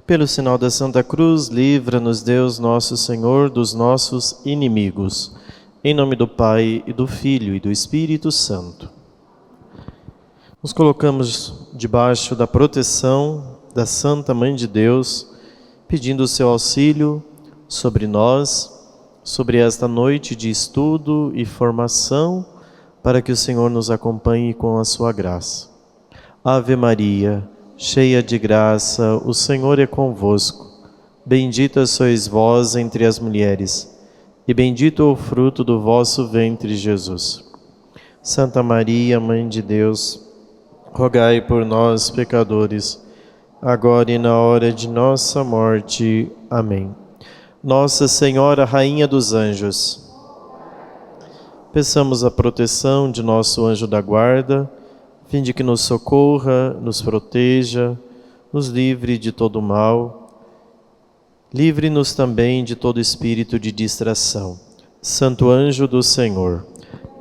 Pelo sinal da Santa Cruz, livra-nos Deus nosso Senhor dos nossos inimigos. Em nome do Pai, e do Filho, e do Espírito Santo. Nos colocamos debaixo da proteção da Santa Mãe de Deus, pedindo o seu auxílio sobre nós, sobre esta noite de estudo e formação, para que o Senhor nos acompanhe com a sua graça. Ave Maria, cheia de graça, o Senhor é convosco. Bendita sois vós entre as mulheres, e bendito é o fruto do vosso ventre, Jesus. Santa Maria, Mãe de Deus, rogai por nós, pecadores, agora e na hora de nossa morte. Amém. Nossa Senhora, Rainha dos Anjos, peçamos a proteção de nosso anjo da guarda, a fim de que nos socorra, nos proteja, nos livre de todo mal. Livre-nos também de todo espírito de distração. Santo anjo do Senhor,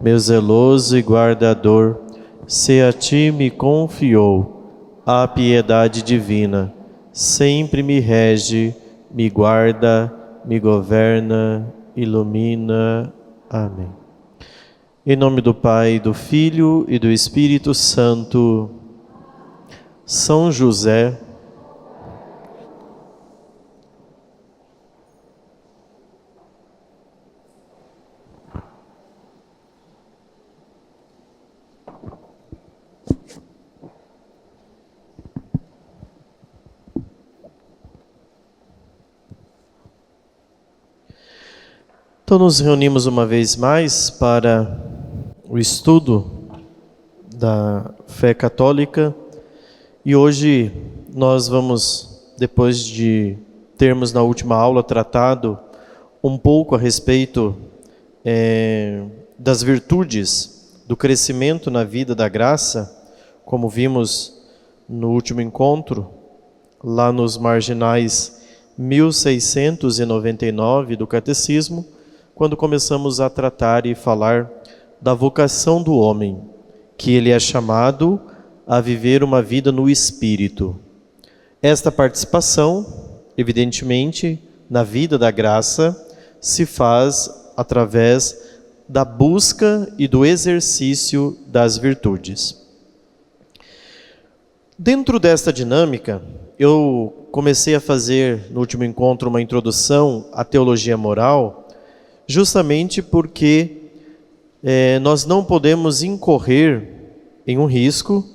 meu zeloso e guardador, se a ti me confiou a piedade divina, sempre me rege, me guarda, me governa, ilumina. Amém. Em nome do Pai, do Filho e do Espírito Santo. São José, então nos reunimos uma vez mais para o estudo da fé católica e hoje nós vamos, depois de termos na última aula tratado um pouco a respeito das virtudes do crescimento na vida da graça, como vimos no último encontro, lá nos marginais 1699 do Catecismo, quando começamos a tratar e falar da vocação do homem, que ele é chamado a viver uma vida no Espírito. Esta participação, evidentemente, na vida da graça, se faz através da busca e do exercício das virtudes. Dentro desta dinâmica, eu comecei a fazer no último encontro uma introdução à teologia moral, justamente porque nós não podemos incorrer em um risco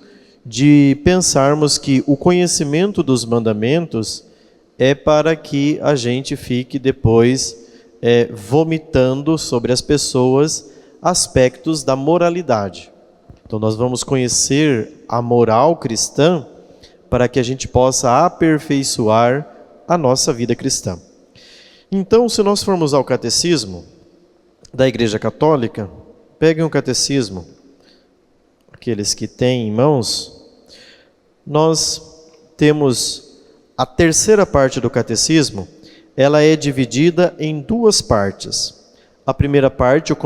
de pensarmos que o conhecimento dos mandamentos é para que a gente fique depois vomitando sobre as pessoas aspectos da moralidade. Então nós vamos conhecer a moral cristã para que a gente possa aperfeiçoar a nossa vida cristã. Então, se nós formos ao catecismo da Igreja Católica, peguem o catecismo, aqueles que têm em mãos, nós temos a terceira parte do catecismo, ela é dividida em duas partes. A primeira parte eu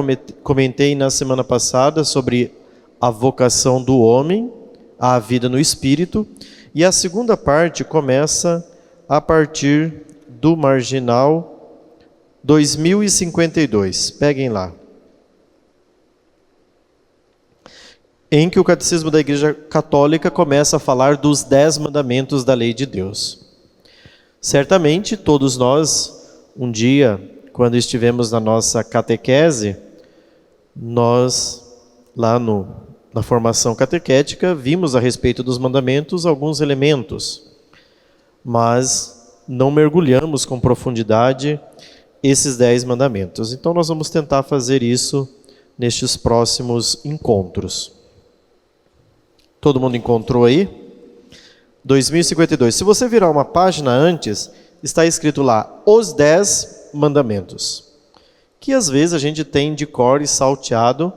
comentei na semana passada sobre a vocação do homem, a vida no Espírito, e a segunda parte começa a partir do marginal 2052, peguem lá. Em que o Catecismo da Igreja Católica começa a falar dos 10 mandamentos da lei de Deus. Certamente, todos nós, um dia, quando estivemos na nossa catequese, nós, lá na formação catequética, vimos a respeito dos mandamentos alguns elementos, mas não mergulhamos com profundidade esses 10 mandamentos. Então nós vamos tentar fazer isso nestes próximos encontros. Todo mundo encontrou aí? 2052. Se você virar uma página antes, está escrito lá, os 10 mandamentos. Que às vezes a gente tem de cor e salteado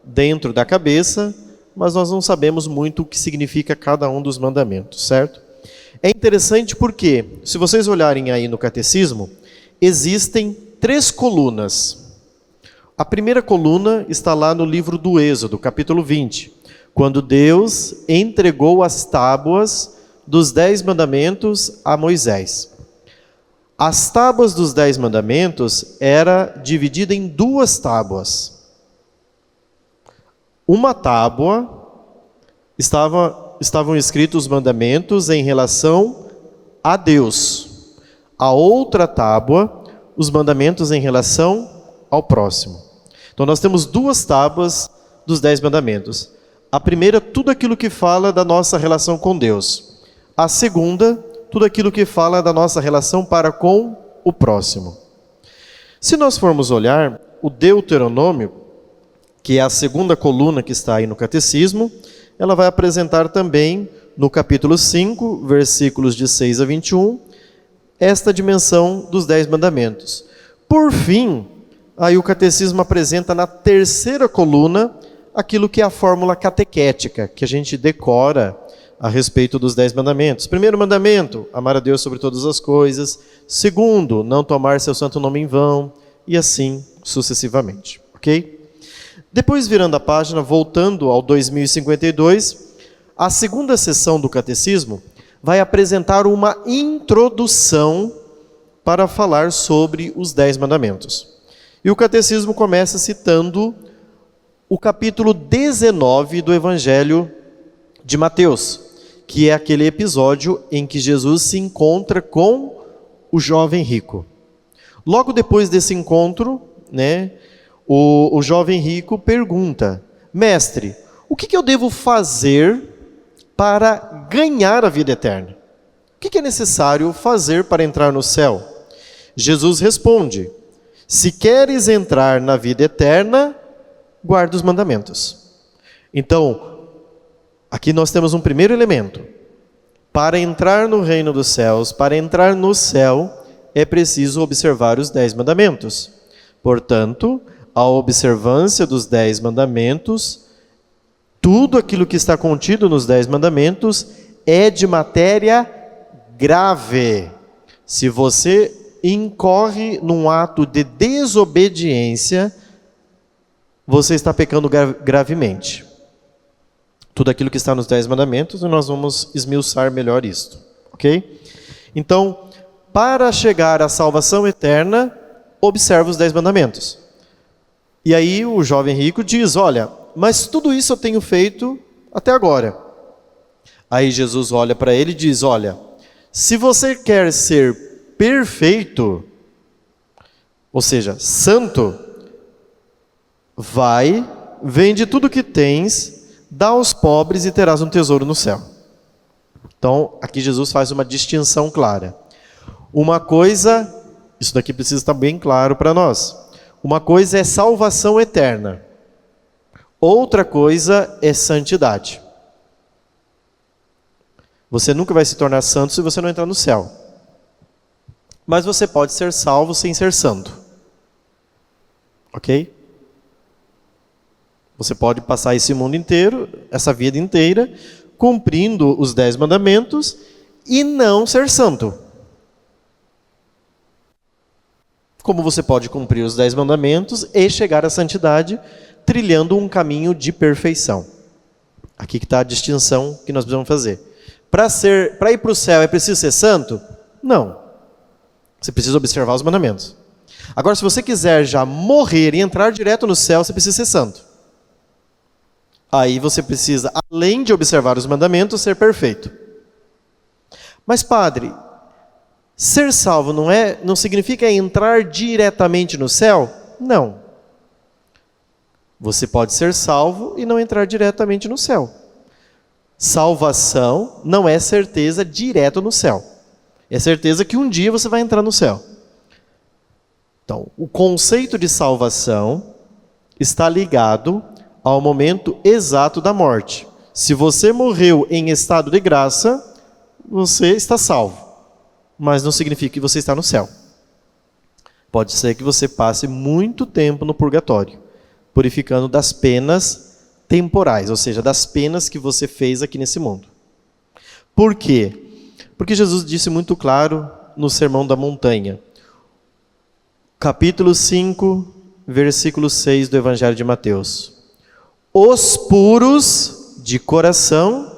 dentro da cabeça, mas nós não sabemos muito o que significa cada um dos mandamentos, certo? É interessante porque, se vocês olharem aí no catecismo, existem 3 colunas. A primeira coluna está lá no livro do Êxodo, capítulo 20, quando Deus entregou as tábuas dos 10 mandamentos a Moisés. As tábuas dos 10 mandamentos era dividida em 2 tábuas. Uma tábua estavam escritos os mandamentos em relação a Deus. A outra tábua, os mandamentos em relação ao próximo. Então nós temos 2 tábuas dos 10 mandamentos. A primeira, tudo aquilo que fala da nossa relação com Deus. A segunda, tudo aquilo que fala da nossa relação para com o próximo. Se nós formos olhar o Deuteronômio, que é a segunda coluna que está aí no Catecismo, ela vai apresentar também, no capítulo 5, versículos de 6 a 21, esta dimensão dos 10 mandamentos. Por fim, aí o Catecismo apresenta na terceira coluna aquilo que é a fórmula catequética, que a gente decora a respeito dos 10 mandamentos. Primeiro mandamento, amar a Deus sobre todas as coisas. Segundo, não tomar seu santo nome em vão. E assim sucessivamente, ok? Depois, virando a página, voltando ao 2052, a segunda sessão do Catecismo vai apresentar uma introdução para falar sobre os 10 mandamentos. E o Catecismo começa citando o capítulo 19 do Evangelho de Mateus, que é aquele episódio em que Jesus se encontra com o jovem rico. Logo depois desse encontro, o jovem rico pergunta: Mestre, o que eu devo fazer para ganhar a vida eterna? O que é necessário fazer para entrar no céu? Jesus responde: se queres entrar na vida eterna, guarda os mandamentos. Então, aqui nós temos um primeiro elemento. Para entrar no reino dos céus, para entrar no céu, é preciso observar os 10 mandamentos. Portanto, a observância dos 10 mandamentos, tudo aquilo que está contido nos 10 mandamentos, é de matéria grave. Se você incorre num ato de desobediência, você está pecando gravemente. Tudo aquilo que está nos 10 mandamentos, e nós vamos esmiuçar melhor isto, ok? Então, para chegar à salvação eterna, observa os 10 mandamentos. E aí o jovem rico diz: olha, mas tudo isso eu tenho feito até agora. Aí Jesus olha para ele e diz: olha, se você quer ser perfeito, ou seja, santo, vai, vende tudo que tens, dá aos pobres e terás um tesouro no céu. Então, aqui Jesus faz uma distinção clara. Uma coisa, isso daqui precisa estar bem claro para nós. Uma coisa é salvação eterna. Outra coisa é santidade. Você nunca vai se tornar santo se você não entrar no céu. Mas você pode ser salvo sem ser santo. Ok? Você pode passar esse mundo inteiro, essa vida inteira, cumprindo os 10 mandamentos e não ser santo. Como você pode cumprir os 10 mandamentos e chegar à santidade, trilhando um caminho de perfeição. Aqui que está a distinção que nós precisamos fazer. Para ir para o céu é preciso ser santo? Não. Você precisa observar os mandamentos. Agora, se você quiser já morrer e entrar direto no céu, você precisa ser santo. Aí você precisa, além de observar os mandamentos, ser perfeito. Mas, padre, ser salvo não significa entrar diretamente no céu? Não. Você pode ser salvo e não entrar diretamente no céu. Salvação não é certeza direto no céu. É certeza que um dia você vai entrar no céu. Então, o conceito de salvação está ligado ao momento exato da morte. Se você morreu em estado de graça, você está salvo. Mas não significa que você está no céu. Pode ser que você passe muito tempo no purgatório, purificando das penas temporais, ou seja, das penas que você fez aqui nesse mundo. Por quê? Porque Jesus disse muito claro no Sermão da Montanha. Capítulo 5, versículo 6 do Evangelho de Mateus. Os puros de coração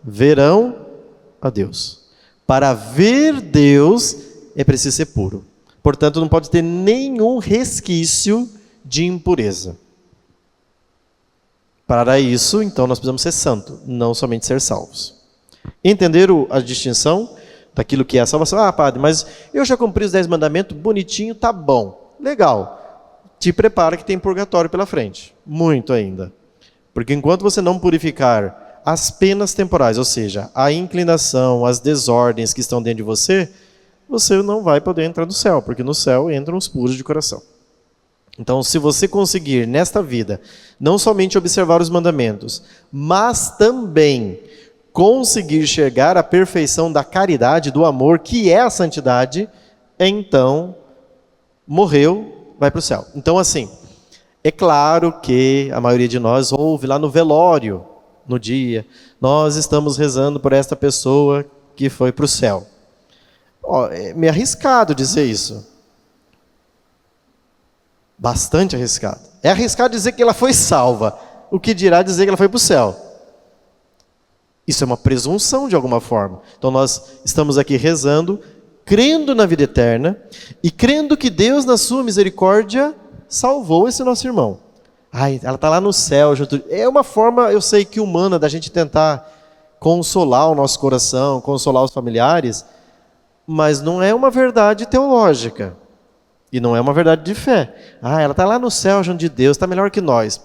verão a Deus. Para ver Deus é preciso ser puro. Portanto, não pode ter nenhum resquício de impureza. Para isso, então, nós precisamos ser santos, não somente ser salvos. Entenderam a distinção daquilo que é a salvação? Ah, padre, mas eu já cumpri os 10 mandamentos, bonitinho, tá bom. Legal. Te prepara que tem purgatório pela frente. Muito ainda. Porque enquanto você não purificar as penas temporais, ou seja, a inclinação, as desordens que estão dentro de você, você não vai poder entrar no céu, porque no céu entram os puros de coração. Então, se você conseguir, nesta vida, não somente observar os mandamentos, mas também conseguir chegar à perfeição da caridade, do amor, que é a santidade, então, morreu, vai para o céu. Então, assim, é claro que a maioria de nós ouve lá no velório, no dia, nós estamos rezando por esta pessoa que foi para o céu. É meio arriscado dizer isso. Bastante arriscado. É arriscado dizer que ela foi salva. O que dirá dizer que ela foi para o céu? Isso é uma presunção de alguma forma. Então nós estamos aqui rezando, crendo na vida eterna e crendo que Deus, na sua misericórdia, salvou esse nosso irmão. Ai, ela está lá no céu. É uma forma, eu sei que humana, da gente tentar consolar o nosso coração, consolar os familiares, mas não é uma verdade teológica. E não é uma verdade de fé. Ah, ela está lá no céu junto de Deus, está melhor que nós.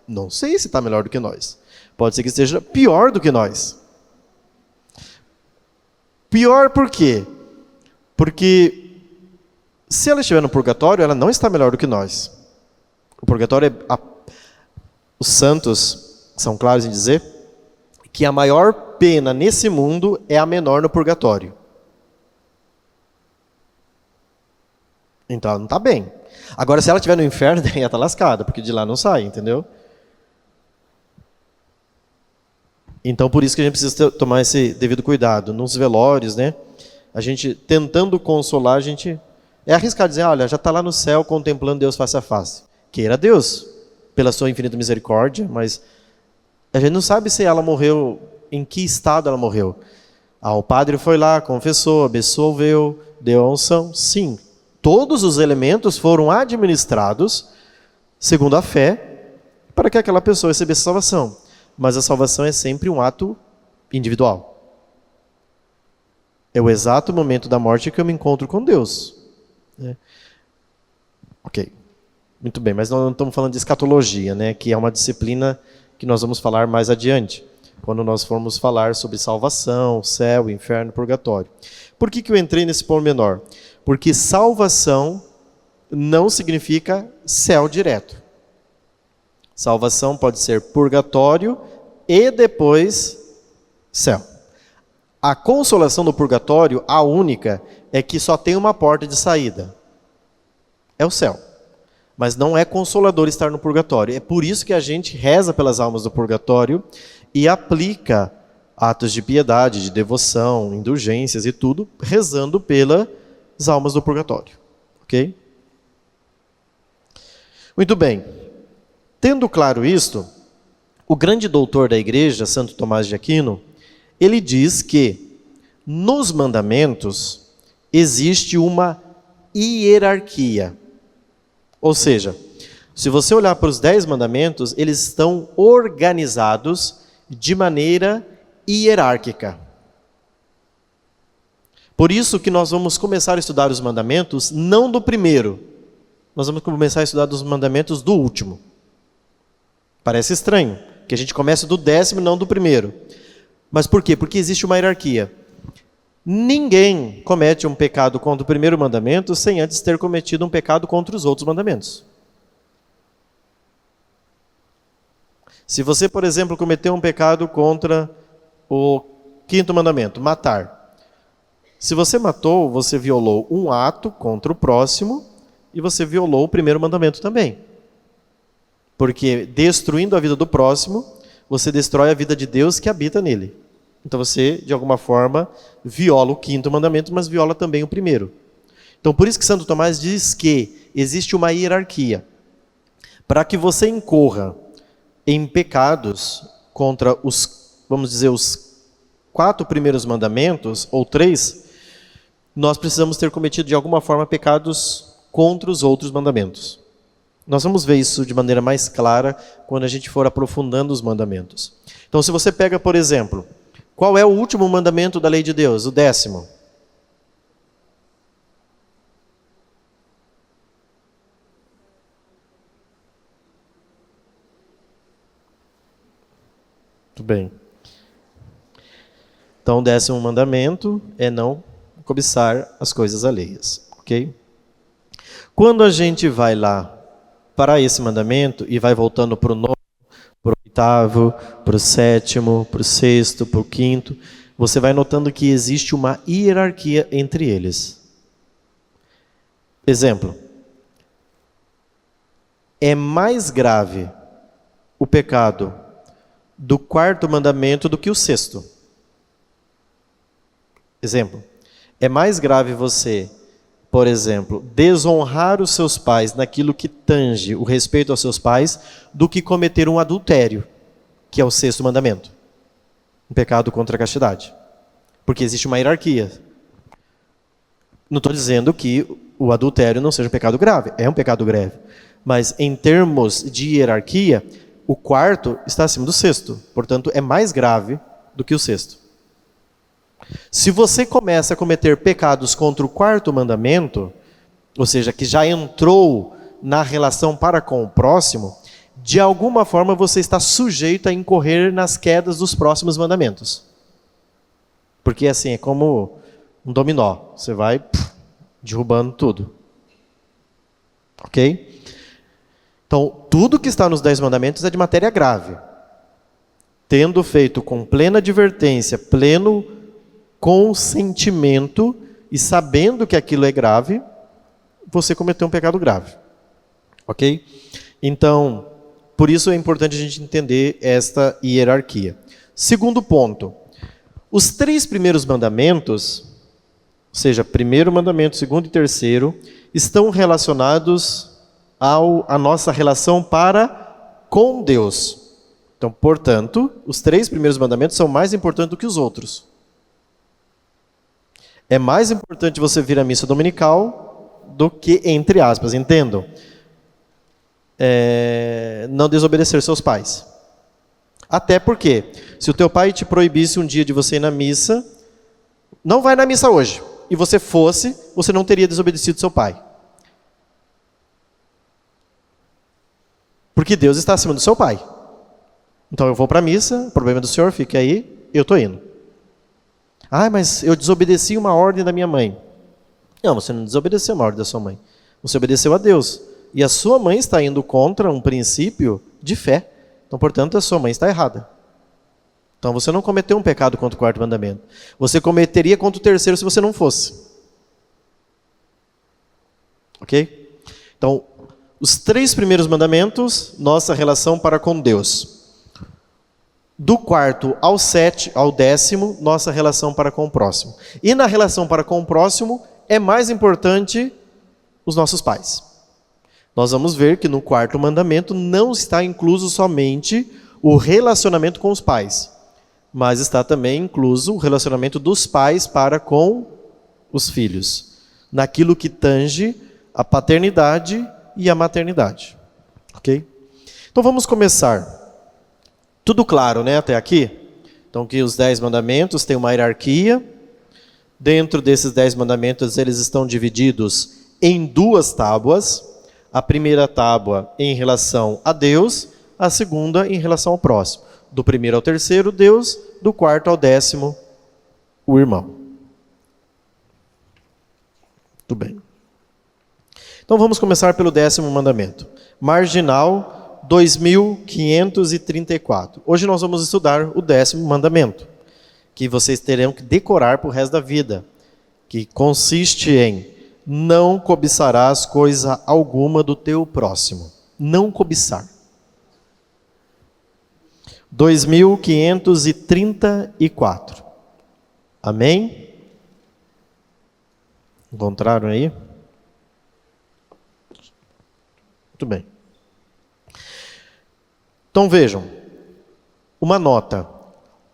Não sei se está melhor do que nós. Pode ser que esteja pior do que nós. Pior por quê? Porque se ela estiver no purgatório, ela não está melhor do que nós. O purgatório os santos são claros em dizer que a maior pena nesse mundo é a menor no purgatório. Então ela não está bem. Agora, se ela estiver no inferno, ela está lascada, porque de lá não sai, entendeu? Então, por isso que a gente precisa tomar esse devido cuidado. Nos velórios, né? A gente, tentando consolar, a gente... É arriscado dizer, olha, já está lá no céu contemplando Deus face a face. Queira Deus, pela sua infinita misericórdia, mas a gente não sabe se ela morreu, em que estado ela morreu. Ah, o padre foi lá, confessou, absolveu, deu a unção. Sim, todos os elementos foram administrados segundo a fé para que aquela pessoa recebesse salvação. Mas a salvação é sempre um ato individual. É o exato momento da morte que eu me encontro com Deus. Ok, muito bem, mas nós não estamos falando de escatologia, né? Que é uma disciplina que nós vamos falar mais adiante, quando nós formos falar sobre salvação, céu, inferno, purgatório. Por que eu entrei nesse pormenor? Porque salvação não significa céu direto. Salvação pode ser purgatório e depois céu. A consolação do purgatório, a única, é que só tem uma porta de saída. É o céu. Mas não é consolador estar no purgatório. É por isso que a gente reza pelas almas do purgatório e aplica atos de piedade, de devoção, indulgências e tudo, rezando pelas almas do purgatório. Ok? Muito bem. Tendo claro isto, o grande doutor da igreja, Santo Tomás de Aquino, ele diz que nos mandamentos existe uma hierarquia. Ou seja, se você olhar para os 10 mandamentos, eles estão organizados de maneira hierárquica. Por isso que nós vamos começar a estudar os mandamentos não do primeiro. Nós vamos começar a estudar os mandamentos do último. Parece estranho, que a gente comece do 10º, não do primeiro. Mas por quê? Porque existe uma hierarquia. Ninguém comete um pecado contra o primeiro mandamento sem antes ter cometido um pecado contra os outros mandamentos. Se você, por exemplo, cometeu um pecado contra o 5º mandamento, matar. Se você matou, você violou um ato contra o próximo e você violou o primeiro mandamento também. Porque destruindo a vida do próximo, você destrói a vida de Deus que habita nele. Então você, de alguma forma, viola o 5º mandamento, mas viola também o primeiro. Então por isso que Santo Tomás diz que existe uma hierarquia. Para que você incorra em pecados contra os, vamos dizer, os 4 primeiros mandamentos, ou 3, nós precisamos ter cometido de alguma forma pecados contra os outros mandamentos. Nós vamos ver isso de maneira mais clara quando a gente for aprofundando os mandamentos. Então, se você pega, por exemplo, qual é o último mandamento da lei de Deus? O 10º. Muito bem. Então, o 10º mandamento é não cobiçar as coisas alheias, ok? Quando a gente vai lá para esse mandamento e vai voltando para o 9º, para o 8º, para o 7º, para o 6º, para o 5º, você vai notando que existe uma hierarquia entre eles. Exemplo, é mais grave o pecado do 4º mandamento do que o 6º. Exemplo, é mais grave você, por exemplo, desonrar os seus pais naquilo que tange o respeito aos seus pais do que cometer um adultério, que é o 6º mandamento. Um pecado contra a castidade. Porque existe uma hierarquia. Não estou dizendo que o adultério não seja um pecado grave. É um pecado grave. Mas em termos de hierarquia, o 4º está acima do 6º. Portanto, é mais grave do que o 6º. Se você começa a cometer pecados contra o 4º mandamento, ou seja, que já entrou na relação para com o próximo, de alguma forma você está sujeito a incorrer nas quedas dos próximos mandamentos. Porque assim, é como um dominó. Você vai derrubando tudo. Ok? Então, tudo que está nos 10 mandamentos é de matéria grave. Tendo feito com plena advertência, pleno consentimento e sabendo que aquilo é grave, você cometeu um pecado grave. Ok? Então, por isso é importante a gente entender esta hierarquia. Segundo ponto, os 3 primeiros mandamentos, ou seja, primeiro mandamento, segundo e terceiro, estão relacionados à nossa relação para com Deus. Então, portanto, os 3 primeiros mandamentos são mais importantes do que os outros. É mais importante você vir à missa dominical do que, entre aspas, entendam, não desobedecer seus pais. Até porque, se o teu pai te proibisse um dia de você ir na missa, não vai na missa hoje, e você fosse, você não teria desobedecido seu pai. Porque Deus está acima do seu pai. Então eu vou para a missa, o problema é do senhor, fique aí, eu estou indo. Ah, mas eu desobedeci uma ordem da minha mãe. Não, você não desobedeceu uma ordem da sua mãe. Você obedeceu a Deus. E a sua mãe está indo contra um princípio de fé. Então, portanto, a sua mãe está errada. Então, você não cometeu um pecado contra o 4º mandamento. Você cometeria contra o 3º se você não fosse. Ok? Então, os 3 primeiros mandamentos, nossa relação para com Deus. Do 4º ao 10º, nossa relação para com o próximo. E na relação para com o próximo, é mais importante os nossos pais. Nós vamos ver que no 4º mandamento não está incluso somente o relacionamento com os pais, mas está também incluso o relacionamento dos pais para com os filhos, naquilo que tange a paternidade e a maternidade. Ok? Então vamos começar. Tudo claro, né, até aqui? Então, que os 10 mandamentos têm uma hierarquia. Dentro desses 10 mandamentos, eles estão divididos em 2 tábuas. A primeira tábua em relação a Deus, a segunda em relação ao próximo. Do 1º ao 3º, Deus. Do 4º ao 10º, o irmão. Muito bem. Então, vamos começar pelo 10º mandamento. Marginal 2534. Hoje nós vamos estudar o 10º mandamento, que vocês terão que decorar para o resto da vida, que consiste em: não cobiçarás coisa alguma do teu próximo. Não cobiçar. 2534. Amém? Encontraram aí? Muito bem. Então vejam, uma nota.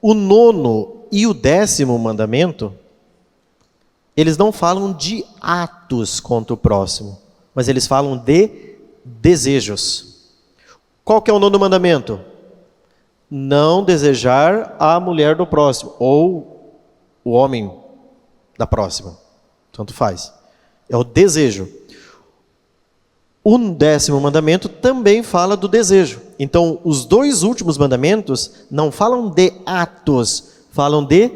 O 9º e o 10º mandamento, eles não falam de atos contra o próximo, mas eles falam de desejos. Qual que é o 9º mandamento? Não desejar a mulher do próximo, ou o homem da próxima. Tanto faz. É o desejo. O 10º mandamento também fala do desejo. Então, os 2 últimos mandamentos não falam de atos, falam de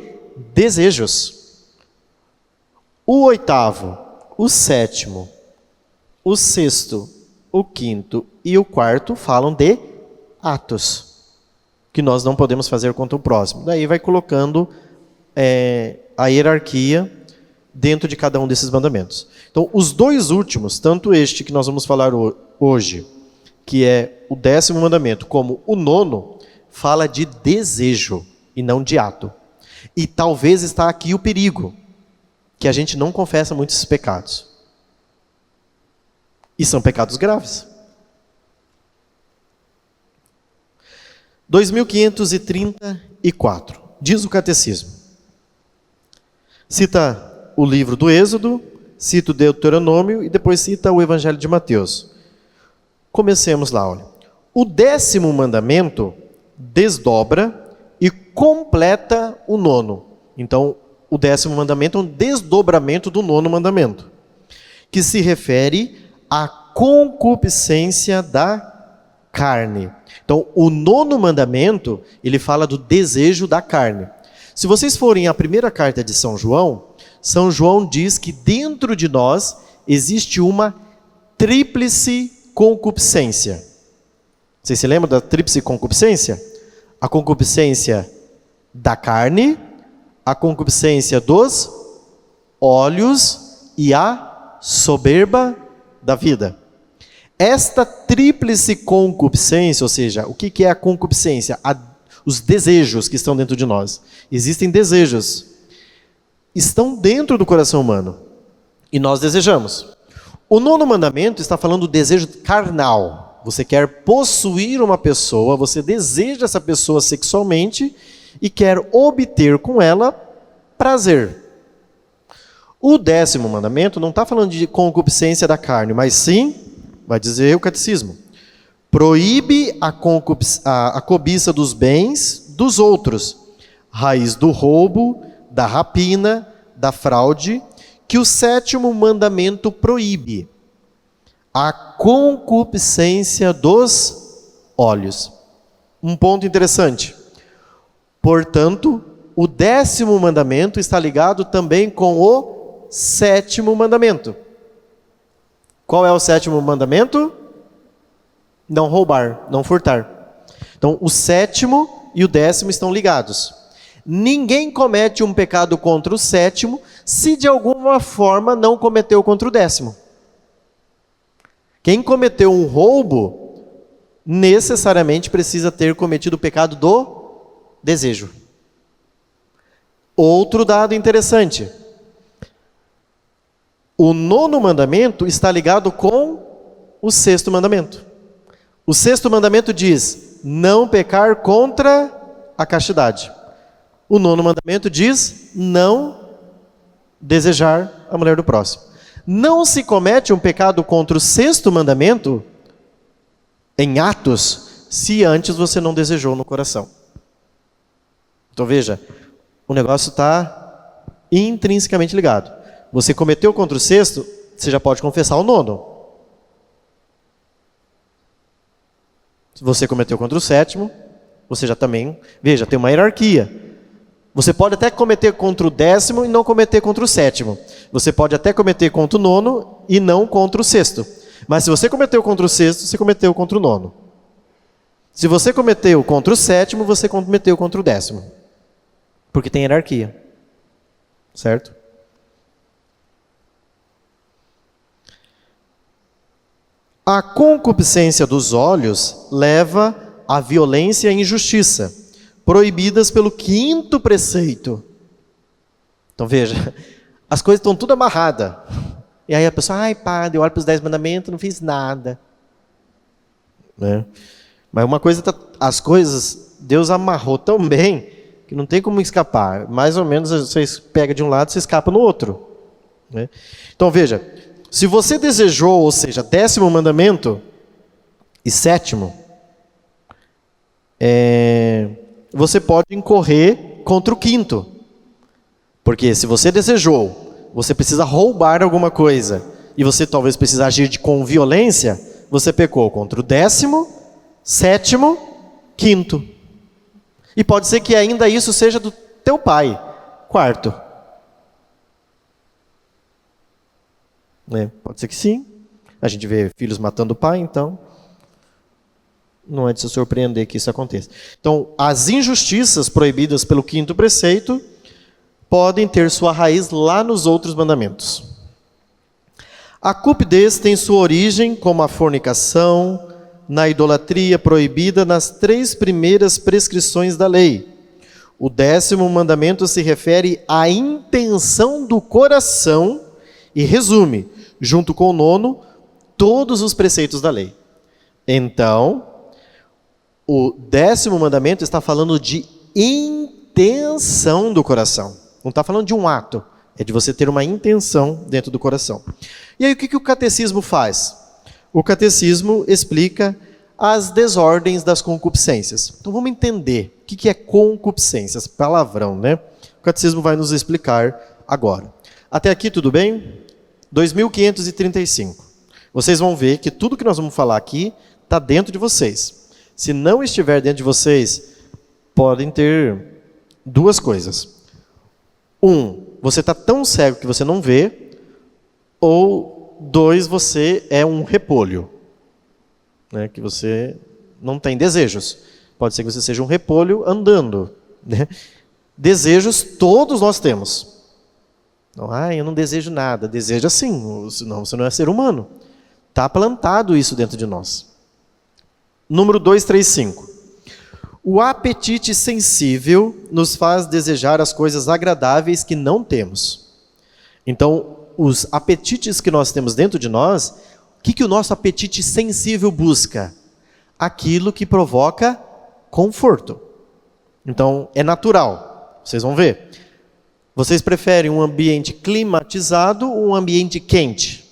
desejos. O 8º, o 7º, o 6º, o 5º e o 4º falam de atos, que nós não podemos fazer contra o próximo. Daí vai colocando a hierarquia dentro de cada um desses mandamentos. Então, os 2 últimos, tanto este que nós vamos falar hoje, que é o 10º mandamento, como o 9º, fala de desejo e não de ato. E talvez está aqui o perigo, que a gente não confessa muitos pecados. E são pecados graves. 2534, diz o Catecismo. Cita o livro do Êxodo, cita o Deuteronômio e depois cita o Evangelho de Mateus. Comecemos lá, olha. O 10º mandamento desdobra e completa o 9º. Então, o 10º mandamento é um desdobramento do 9º mandamento, que se refere à concupiscência da carne. Então, o 9º mandamento, ele fala do desejo da carne. Se vocês forem à primeira carta de São João diz que dentro de nós existe uma tríplice concupiscência. Vocês se lembram da tríplice concupiscência? A concupiscência da carne, a concupiscência dos olhos e a soberba da vida. Esta tríplice concupiscência, ou seja, o que é a concupiscência? Os desejos que estão dentro de nós. Existem desejos. Estão dentro do coração humano. E nós desejamos. O 9º mandamento está falando do desejo carnal. Você quer possuir uma pessoa, você deseja essa pessoa sexualmente e quer obter com ela prazer. O 10º mandamento não está falando de concupiscência da carne, mas sim, vai dizer o Catecismo, proíbe a cobiça dos bens dos outros, raiz do roubo, da rapina, da fraude, que o 7º mandamento proíbe. A concupiscência dos olhos. Um ponto interessante. Portanto, o 10º mandamento está ligado também com o 7º mandamento. Qual é o 7º mandamento? Não roubar, não furtar. Então, o 7º e o 10º estão ligados. Ninguém comete um pecado contra o 7º se de alguma forma não cometeu contra o 10º. Quem cometeu um roubo, necessariamente precisa ter cometido o pecado do desejo. Outro dado interessante. O 9º mandamento está ligado com o 6º mandamento. O 6º mandamento diz, não pecar contra a castidade. O 9º mandamento diz, não desejar a mulher do próximo. Não se comete um pecado contra o 6º mandamento em atos, se antes você não desejou no coração. Então veja, o negócio está intrinsecamente ligado. Você cometeu contra o 6º, você já pode confessar o 9º. Se você cometeu contra o 7º, você já também, veja, tem uma hierarquia. Você pode até cometer contra o 10º e não cometer contra o 7º. Você pode até cometer contra o 9º e não contra o 6º. Mas se você cometeu contra o 6º, você cometeu contra o 9º. Se você cometeu contra o 7º, você cometeu contra o 10º. Porque tem hierarquia. Certo? A concupiscência dos olhos leva à violência e à injustiça, proibidas pelo 5º preceito. Então veja, as coisas estão tudo amarradas. E aí a pessoa, ai padre, eu olho para os 10 mandamentos, não fiz nada. Né? Mas uma coisa, as coisas, Deus amarrou tão bem, que não tem como escapar. Mais ou menos você pega de um lado, você escapa no outro, né? Então veja, se você desejou, ou seja, 10º mandamento e 7º, você pode incorrer contra o 5º. Porque se você desejou, você precisa roubar alguma coisa, e você talvez precise agir com violência, você pecou contra o 10º, 7º, 5º. E pode ser que ainda isso seja do teu pai, 4º. Pode ser que sim. A gente vê filhos matando o pai, então não é de se surpreender que isso aconteça. Então, as injustiças proibidas pelo 5º preceito podem ter sua raiz lá nos outros mandamentos. A cupidez tem sua origem como a fornicação, na idolatria proibida nas 3 primeiras prescrições da lei. O 10º mandamento se refere à intenção do coração e resume, junto com o 9º, todos os preceitos da lei. Então, o 10º mandamento está falando de intenção do coração. Não está falando de um ato, é de você ter uma intenção dentro do coração. E aí o que o catecismo faz? O catecismo explica as desordens das concupiscências. Então vamos entender o que é concupiscências, palavrão, né? O catecismo vai nos explicar agora. Até aqui tudo bem? 2535. Vocês vão ver que tudo que nós vamos falar aqui está dentro de vocês. Se não estiver dentro de vocês, podem ter 2 coisas. 1, você está tão cego que você não vê, ou 2, você é um repolho, né, que você não tem desejos. Pode ser que você seja um repolho andando, né? Desejos todos nós temos. Não, eu não desejo nada. Deseja sim, senão você não é ser humano. Está plantado isso dentro de nós. Número 235. O apetite sensível nos faz desejar as coisas agradáveis que não temos. Então, os apetites que nós temos dentro de nós, o que o nosso apetite sensível busca? Aquilo que provoca conforto. Então, é natural. Vocês vão ver. Vocês preferem um ambiente climatizado ou um ambiente quente?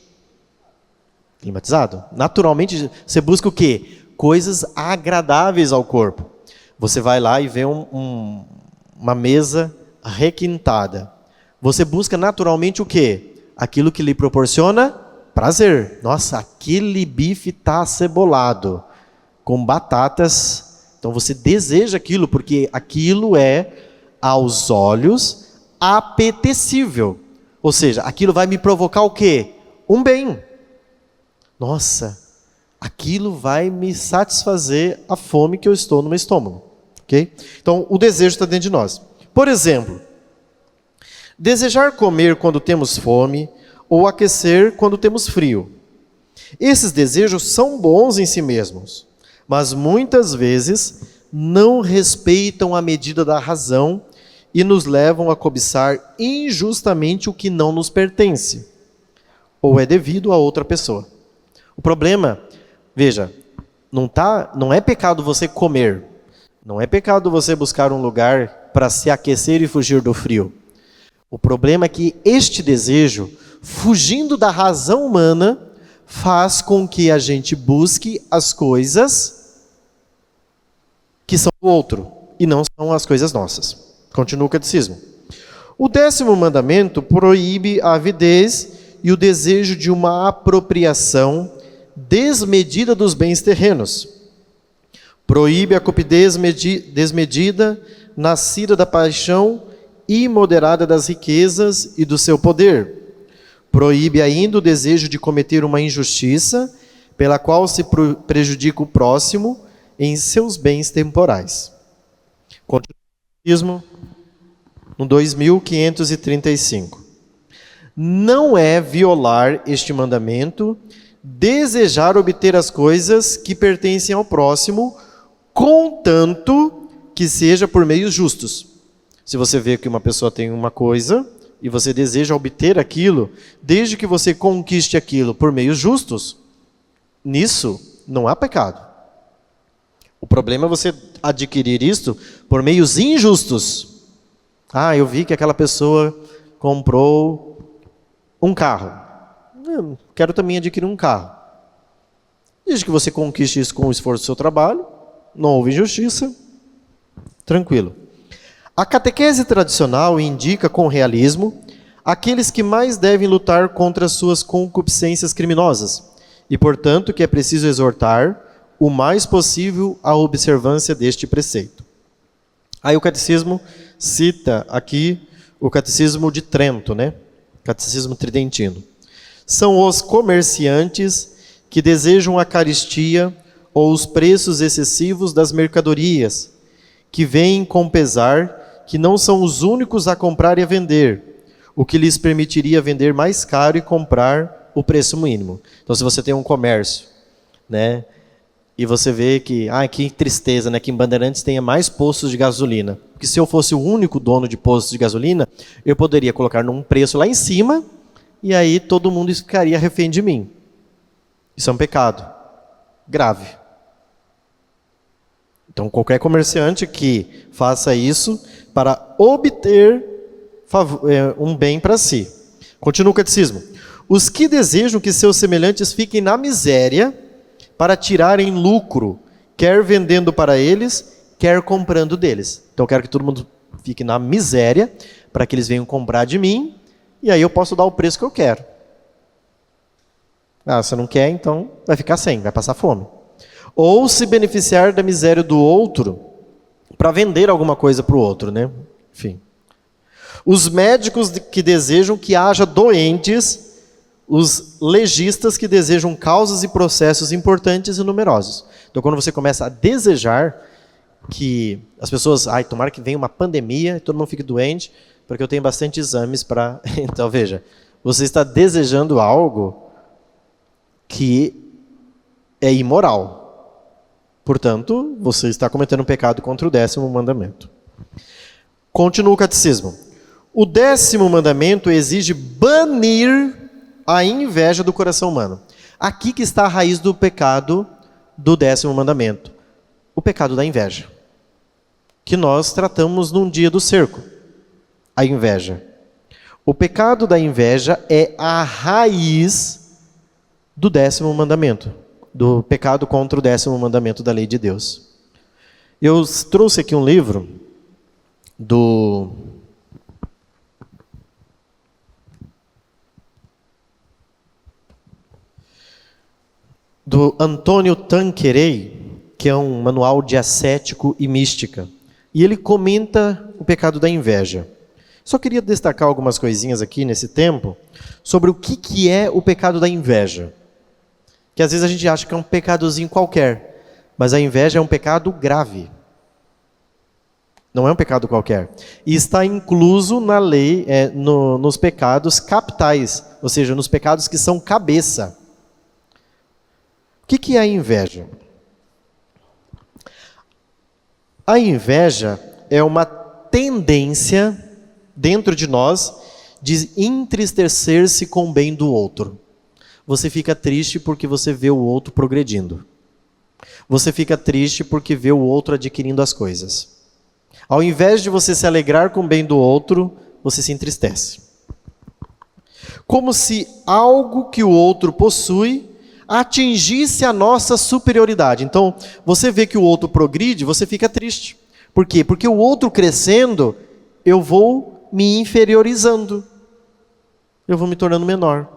Climatizado? Naturalmente, você busca o quê? Coisas agradáveis ao corpo. Você vai lá e vê uma mesa requintada. Você busca naturalmente o quê? Aquilo que lhe proporciona prazer. Nossa, aquele bife está acebolado, com batatas. Então você deseja aquilo, porque aquilo é, aos olhos, apetecível. Ou seja, aquilo vai me provocar o quê? Um bem. Nossa, aquilo vai me satisfazer a fome que eu estou no meu estômago. Okay? Então, o desejo está dentro de nós. Por exemplo, desejar comer quando temos fome ou aquecer quando temos frio. Esses desejos são bons em si mesmos, mas muitas vezes não respeitam a medida da razão e nos levam a cobiçar injustamente o que não nos pertence, ou é devido a outra pessoa. O problema, veja, não é pecado você comer. Não é pecado você buscar um lugar para se aquecer e fugir do frio. O problema é que este desejo, fugindo da razão humana, faz com que a gente busque as coisas que são do outro e não são as coisas nossas. Continua o catecismo. O 10º mandamento proíbe a avidez e o desejo de uma apropriação desmedida dos bens terrenos. Proíbe a cupidez desmedida, nascida da paixão imoderada das riquezas e do seu poder. Proíbe ainda o desejo de cometer uma injustiça, pela qual se prejudica o próximo em seus bens temporais. Continua no 2535. Não é violar este mandamento desejar obter as coisas que pertencem ao próximo, contanto que seja por meios justos. Se você vê que uma pessoa tem uma coisa e você deseja obter aquilo, desde que você conquiste aquilo por meios justos, nisso não há pecado. O problema é você adquirir isto por meios injustos. Ah, eu vi que aquela pessoa comprou um carro. Eu quero também adquirir um carro. Desde que você conquiste isso com o esforço do seu trabalho, não houve injustiça, tranquilo. A catequese tradicional indica com realismo aqueles que mais devem lutar contra as suas concupiscências criminosas e, portanto, que é preciso exortar o mais possível a observância deste preceito. Aí o catecismo cita aqui o catecismo de Trento, né? Catecismo tridentino. São os comerciantes que desejam a caristia ou os preços excessivos das mercadorias, que veem com pesar que não são os únicos a comprar e a vender, o que lhes permitiria vender mais caro e comprar o preço mínimo. Então, se você tem um comércio, né? E você vê que, que tristeza, né? Que em Bandeirantes tenha mais postos de gasolina. Porque se eu fosse o único dono de postos de gasolina, eu poderia colocar num preço lá em cima e aí todo mundo ficaria refém de mim. Isso é um pecado grave. Então, qualquer comerciante que faça isso para obter um bem para si. Continua o catecismo. Os que desejam que seus semelhantes fiquem na miséria para tirarem lucro, quer vendendo para eles, quer comprando deles. Então eu quero que todo mundo fique na miséria, para que eles venham comprar de mim, e aí eu posso dar o preço que eu quero. Você não quer, então vai ficar sem, vai passar fome. Ou se beneficiar da miséria do outro, para vender alguma coisa para o outro, né? Enfim. Os médicos que desejam que haja doentes, os legistas que desejam causas e processos importantes e numerosos. Então, quando você começa a desejar que as pessoas, tomara que venha uma pandemia e todo mundo fique doente, porque eu tenho bastante exames para... Então, veja, você está desejando algo que é imoral. Portanto, você está cometendo um pecado contra o 10º mandamento. Continua o catecismo. O 10º mandamento exige banir a inveja do coração humano. Aqui que está a raiz do pecado do 10º mandamento. O pecado da inveja. Que nós tratamos num dia do cerco. A inveja. O pecado da inveja é a raiz do 10º mandamento. Do pecado contra o 10º mandamento da lei de Deus. Eu trouxe aqui um livro do Antônio Tanqueray, que é um manual de ascético e mística. E ele comenta o pecado da inveja. Só queria destacar algumas coisinhas aqui nesse tempo sobre o que é o pecado da inveja. Que às vezes a gente acha que é um pecadozinho qualquer, mas a inveja é um pecado grave. Não é um pecado qualquer. E está incluso na lei, nos pecados capitais, ou seja, nos pecados que são cabeça. O que é a inveja? A inveja é uma tendência dentro de nós de entristecer-se com o bem do outro. Você fica triste porque você vê o outro progredindo. Você fica triste porque vê o outro adquirindo as coisas. Ao invés de você se alegrar com o bem do outro, você se entristece. Como se algo que o outro possui atingisse a nossa superioridade. Então, você vê que o outro progride, você fica triste. Por quê? Porque o outro crescendo, eu vou me inferiorizando. Eu vou me tornando menor.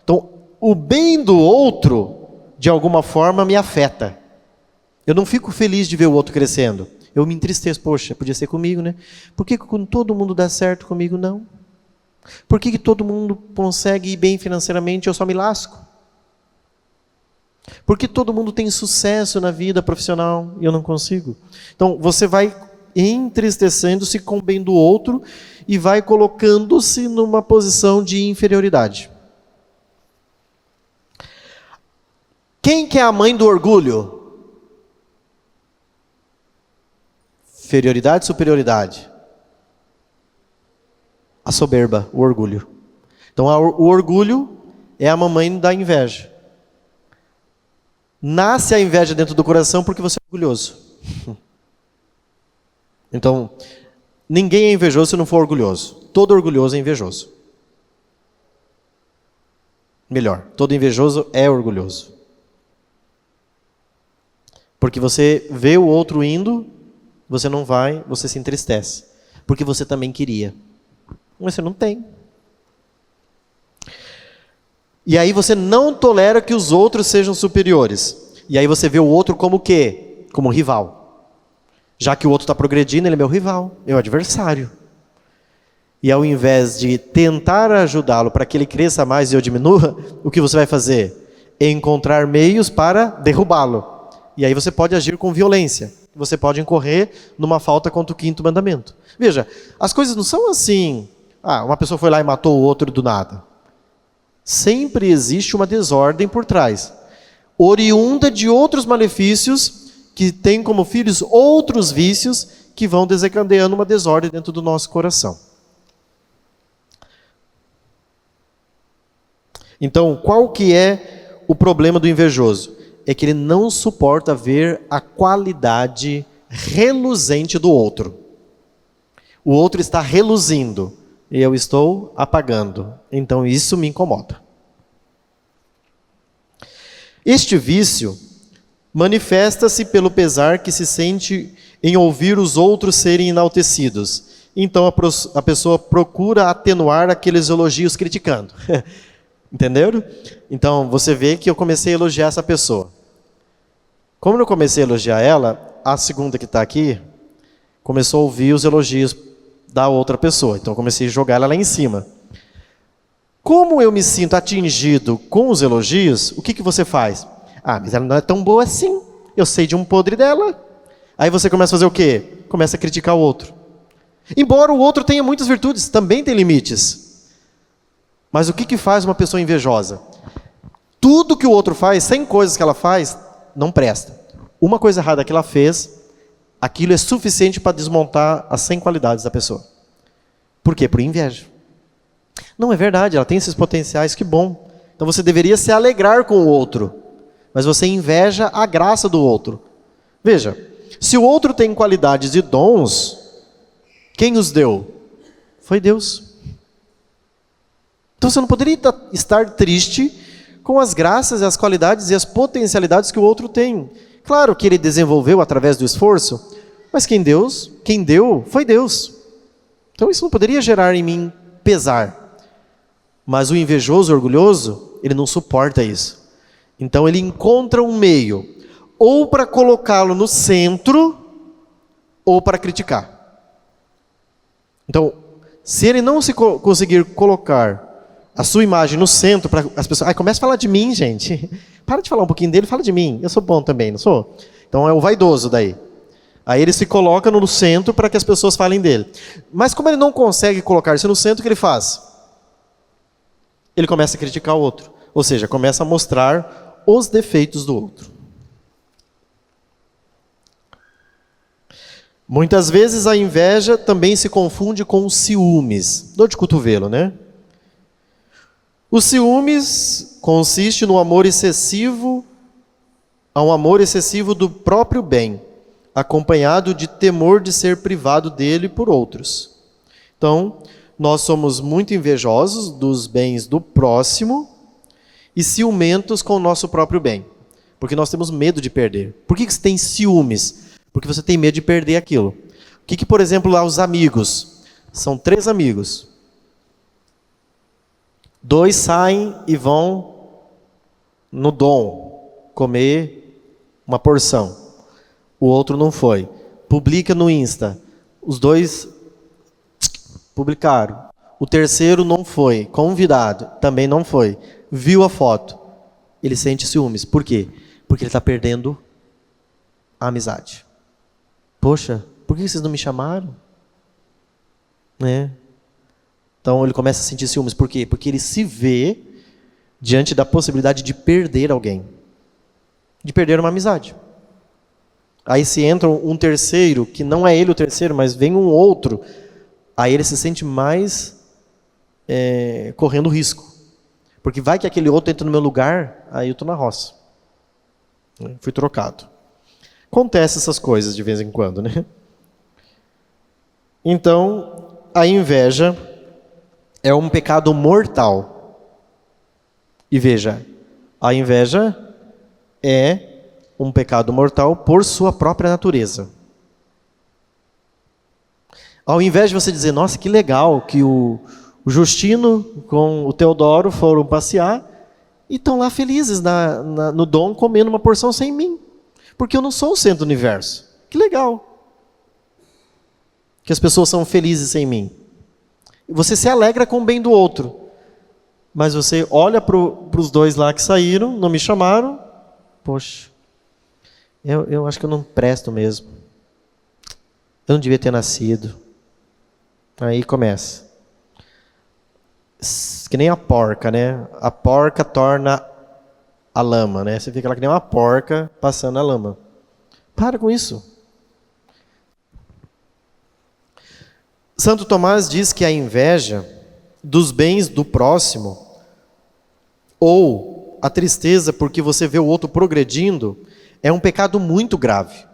Então, o bem do outro, de alguma forma, me afeta. Eu não fico feliz de ver o outro crescendo. Eu me entristeço. Poxa, podia ser comigo, né? Por que quando todo mundo dá certo comigo, não? Por que todo mundo consegue ir bem financeiramente e eu só me lasco? Porque todo mundo tem sucesso na vida profissional e eu não consigo. Então, você vai entristecendo-se com o bem do outro e vai colocando-se numa posição de inferioridade. Quem que é a mãe do orgulho? Inferioridade, superioridade? A soberba, o orgulho. Então, o orgulho é a mamãe da inveja. Nasce a inveja dentro do coração porque você é orgulhoso. Então, ninguém é invejoso se não for orgulhoso. Todo orgulhoso é invejoso. Melhor, todo invejoso é orgulhoso. Porque você vê o outro indo, você não vai, você se entristece. Porque você também queria. Mas você não tem. E aí você não tolera que os outros sejam superiores. E aí você vê o outro como o quê? Como rival. Já que o outro está progredindo, ele é meu rival, meu adversário. E ao invés de tentar ajudá-lo para que ele cresça mais e eu diminua, o que você vai fazer? Encontrar meios para derrubá-lo. E aí você pode agir com violência. Você pode incorrer numa falta contra o 5º mandamento. Veja, as coisas não são assim. Uma pessoa foi lá e matou o outro do nada. Sempre existe uma desordem por trás, oriunda de outros malefícios que têm como filhos outros vícios que vão desencadeando uma desordem dentro do nosso coração. Então, qual que é o problema do invejoso? É que ele não suporta ver a qualidade reluzente do outro. O outro está reluzindo e eu estou apagando. Então isso me incomoda. Este vício manifesta-se pelo pesar que se sente em ouvir os outros serem enaltecidos. Então a pessoa procura atenuar aqueles elogios criticando. Entenderam? Então você vê que eu comecei a elogiar essa pessoa. Como eu comecei a elogiar ela, a segunda que está aqui começou a ouvir os elogios da outra pessoa. Então eu comecei a jogar ela lá em cima. Como eu me sinto atingido com os elogios, o que você faz? Mas ela não é tão boa assim. Eu sei de um podre dela. Aí você começa a fazer o quê? Começa a criticar o outro. Embora o outro tenha muitas virtudes, também tem limites. Mas o que faz uma pessoa invejosa? Tudo que o outro faz, 100 coisas que ela faz, não presta. Uma coisa errada que ela fez, aquilo é suficiente para desmontar as 100 qualidades da pessoa. Por quê? Por inveja. Não, é verdade, ela tem esses potenciais, que bom. Então você deveria se alegrar com o outro, mas você inveja a graça do outro. Veja, se o outro tem qualidades e dons, quem os deu? Foi Deus. Então você não poderia estar triste com as graças, as qualidades e as potencialidades que o outro tem. Claro que ele desenvolveu através do esforço, mas quem deu foi Deus. Então isso não poderia gerar em mim pesar. Mas o invejoso, orgulhoso, ele não suporta isso. Então ele encontra um meio, ou para colocá-lo no centro, ou para criticar. Então, se ele não se conseguir colocar a sua imagem no centro, para as pessoas... começa a falar de mim, gente. Para de falar um pouquinho dele, fala de mim. Eu sou bom também, não sou? Então é o vaidoso daí. Aí ele se coloca no centro para que as pessoas falem dele. Mas como ele não consegue colocar-se no centro, o que ele faz? Ele começa a criticar o outro. Ou seja, começa a mostrar os defeitos do outro. Muitas vezes a inveja também se confunde com os ciúmes. Dor de cotovelo, né? Os ciúmes consiste no amor excessivo, a um amor excessivo do próprio bem, acompanhado de temor de ser privado dele por outros. Então, nós somos muito invejosos dos bens do próximo e ciumentos com o nosso próprio bem, porque nós temos medo de perder. Por que você tem ciúmes? Porque você tem medo de perder aquilo. O que, por exemplo, lá os amigos? São 3 amigos. 2 saem e vão no Dom comer uma porção. O outro não foi. Publica no Insta. Os 2 publicaram. O terceiro não foi. Convidado, também não foi. Viu a foto. Ele sente ciúmes. Por quê? Porque ele está perdendo a amizade. Poxa, por que vocês não me chamaram? Né? Então ele começa a sentir ciúmes. Por quê? Porque ele se vê diante da possibilidade de perder alguém. De perder uma amizade. Aí se entra um terceiro, que não é ele o terceiro, mas vem um outro. Aí ele se sente mais correndo risco. Porque vai que aquele outro entra no meu lugar, aí eu estou na roça. Fui trocado. Acontece essas coisas de vez em quando, né? Então, a inveja é um pecado mortal. E veja, a inveja é um pecado mortal por sua própria natureza. Ao invés de você dizer, nossa, que legal que o Justino com o Teodoro foram passear e estão lá felizes no Dom comendo uma porção sem mim. Porque eu não sou o centro do universo. Que legal. Que as pessoas são felizes sem mim. Você se alegra com o bem do outro. Mas você olha para os dois lá que saíram, não me chamaram. Poxa, eu acho que eu não presto mesmo. Eu não devia ter nascido. Aí começa. Que nem a porca, né? A porca torna a lama, né? Você fica lá que nem uma porca passando a lama. Para com isso. Santo Tomás diz que a inveja dos bens do próximo, ou a tristeza porque você vê o outro progredindo, é um pecado muito grave.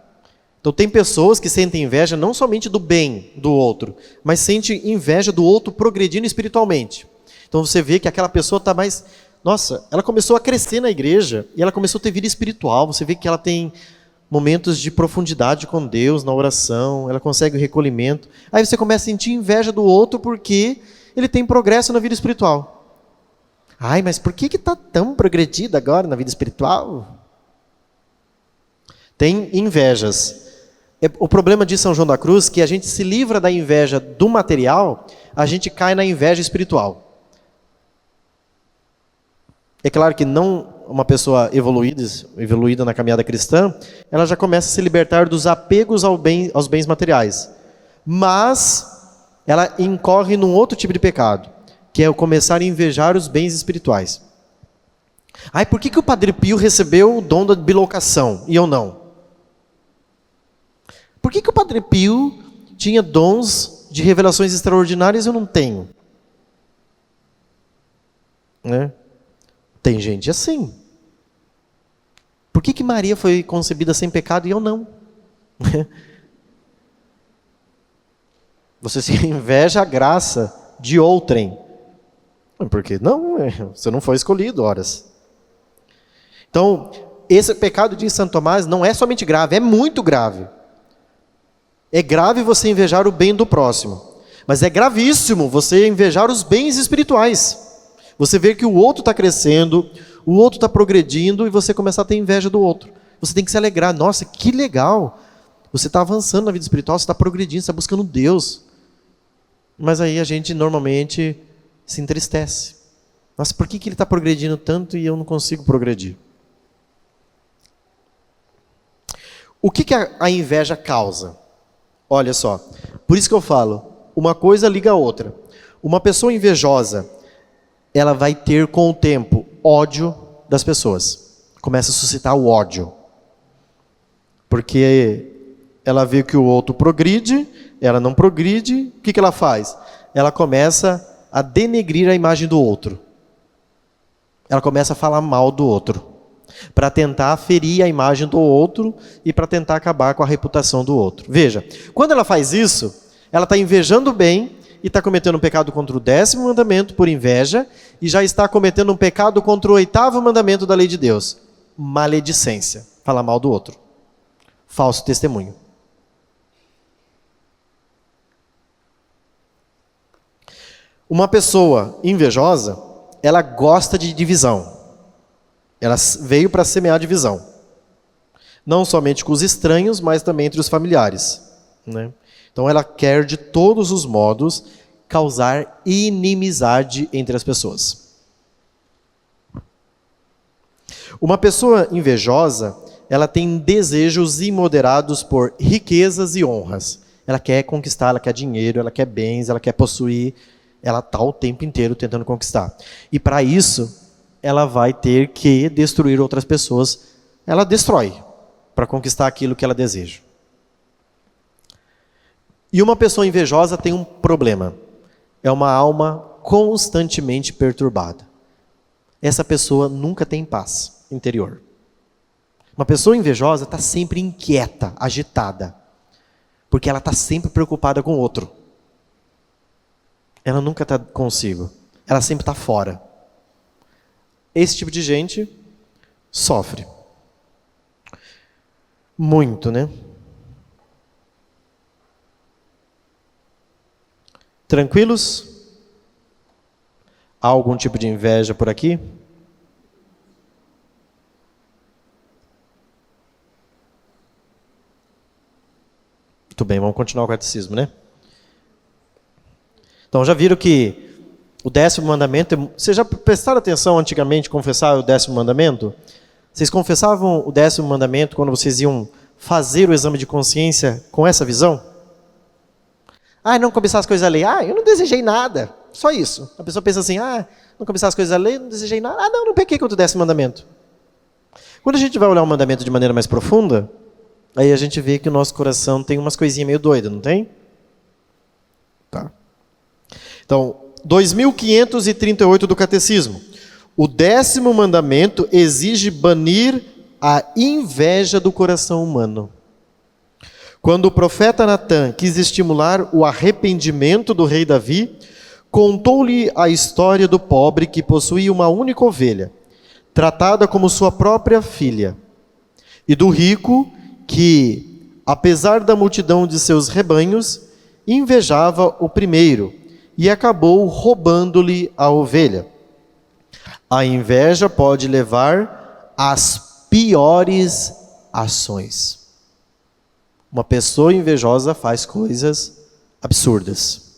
Então tem pessoas que sentem inveja não somente do bem do outro, mas sentem inveja do outro progredindo espiritualmente. Então você vê que aquela pessoa está mais... Nossa, ela começou a crescer na igreja e ela começou a ter vida espiritual. Você vê que ela tem momentos de profundidade com Deus, na oração, ela consegue o recolhimento. Aí você começa a sentir inveja do outro porque ele tem progresso na vida espiritual. Ai, mas por que está tão progredido agora na vida espiritual? Tem invejas. O problema de São João da Cruz é que a gente se livra da inveja do material, a gente cai na inveja espiritual. É claro que não uma pessoa evoluída na caminhada cristã, ela já começa a se libertar dos apegos aos bens materiais. Mas ela incorre num outro tipo de pecado, que é o começar a invejar os bens espirituais. Ai, por que o Padre Pio recebeu o dom da bilocação e eu não? Por que o Padre Pio tinha dons de revelações extraordinárias e eu não tenho? Né? Tem gente assim. Por que Maria foi concebida sem pecado e eu não? Você se inveja a graça de outrem. Porque não, você não foi escolhido, horas. Então, esse pecado de Santo Tomás não é somente grave, é muito grave. É grave você invejar o bem do próximo. Mas é gravíssimo você invejar os bens espirituais. Você vê que o outro está crescendo, o outro está progredindo e você começa a ter inveja do outro. Você tem que se alegrar. Nossa, que legal. Você está avançando na vida espiritual, você está progredindo, você está buscando Deus. Mas aí a gente normalmente se entristece. Nossa, por que ele está progredindo tanto e eu não consigo progredir? O que a inveja causa? Olha só, por isso que eu falo, uma coisa liga a outra. Uma pessoa invejosa, ela vai ter com o tempo ódio das pessoas. Começa a suscitar o ódio. Porque ela vê que o outro progride, ela não progride, o que ela faz? Ela começa a denegrir a imagem do outro. Ela começa a falar mal do outro. Para tentar ferir a imagem do outro e para tentar acabar com a reputação do outro. Veja, quando ela faz isso, ela está invejando o bem e está cometendo um pecado contra o 10º mandamento por inveja e já está cometendo um pecado contra o 8º mandamento da lei de Deus. Maledicência, falar mal do outro. Falso testemunho. Uma pessoa invejosa, ela gosta de divisão. Ela veio para semear divisão. Não somente com os estranhos, mas também entre os familiares. Né? Então ela quer de todos os modos causar inimizade entre as pessoas. Uma pessoa invejosa, ela tem desejos imoderados por riquezas e honras. Ela quer conquistar, ela quer dinheiro, ela quer bens, ela quer possuir. Ela está o tempo inteiro tentando conquistar. E para isso, ela vai ter que destruir outras pessoas. Ela destrói para conquistar aquilo que ela deseja. E uma pessoa invejosa tem um problema. É uma alma constantemente perturbada. Essa pessoa nunca tem paz interior. Uma pessoa invejosa está sempre inquieta, agitada, porque ela está sempre preocupada com o outro. Ela nunca está consigo, ela sempre está fora. Esse tipo de gente sofre muito, né? Tranquilos? Há algum tipo de inveja por aqui? Muito bem, vamos continuar o catecismo, né? Então, já viram que o 10º mandamento... Vocês já prestaram atenção antigamente confessar o 10º mandamento? Vocês confessavam o 10º mandamento quando vocês iam fazer o exame de consciência com essa visão? Não cobiçar as coisas da lei. Eu não desejei nada. Só isso. A pessoa pensa assim, não cobiçar as coisas da lei, não desejei nada. Não pequei contra o 10º mandamento. Quando a gente vai olhar o mandamento de maneira mais profunda, aí a gente vê que o nosso coração tem umas coisinhas meio doidas, não tem? Tá. Então, 2538 do Catecismo. O 10º mandamento exige banir a inveja do coração humano. Quando o profeta Natã quis estimular o arrependimento do rei Davi, contou-lhe a história do pobre que possuía uma única ovelha, tratada como sua própria filha, e do rico que, apesar da multidão de seus rebanhos, invejava o primeiro e acabou roubando-lhe a ovelha. A inveja pode levar às piores ações. Uma pessoa invejosa faz coisas absurdas.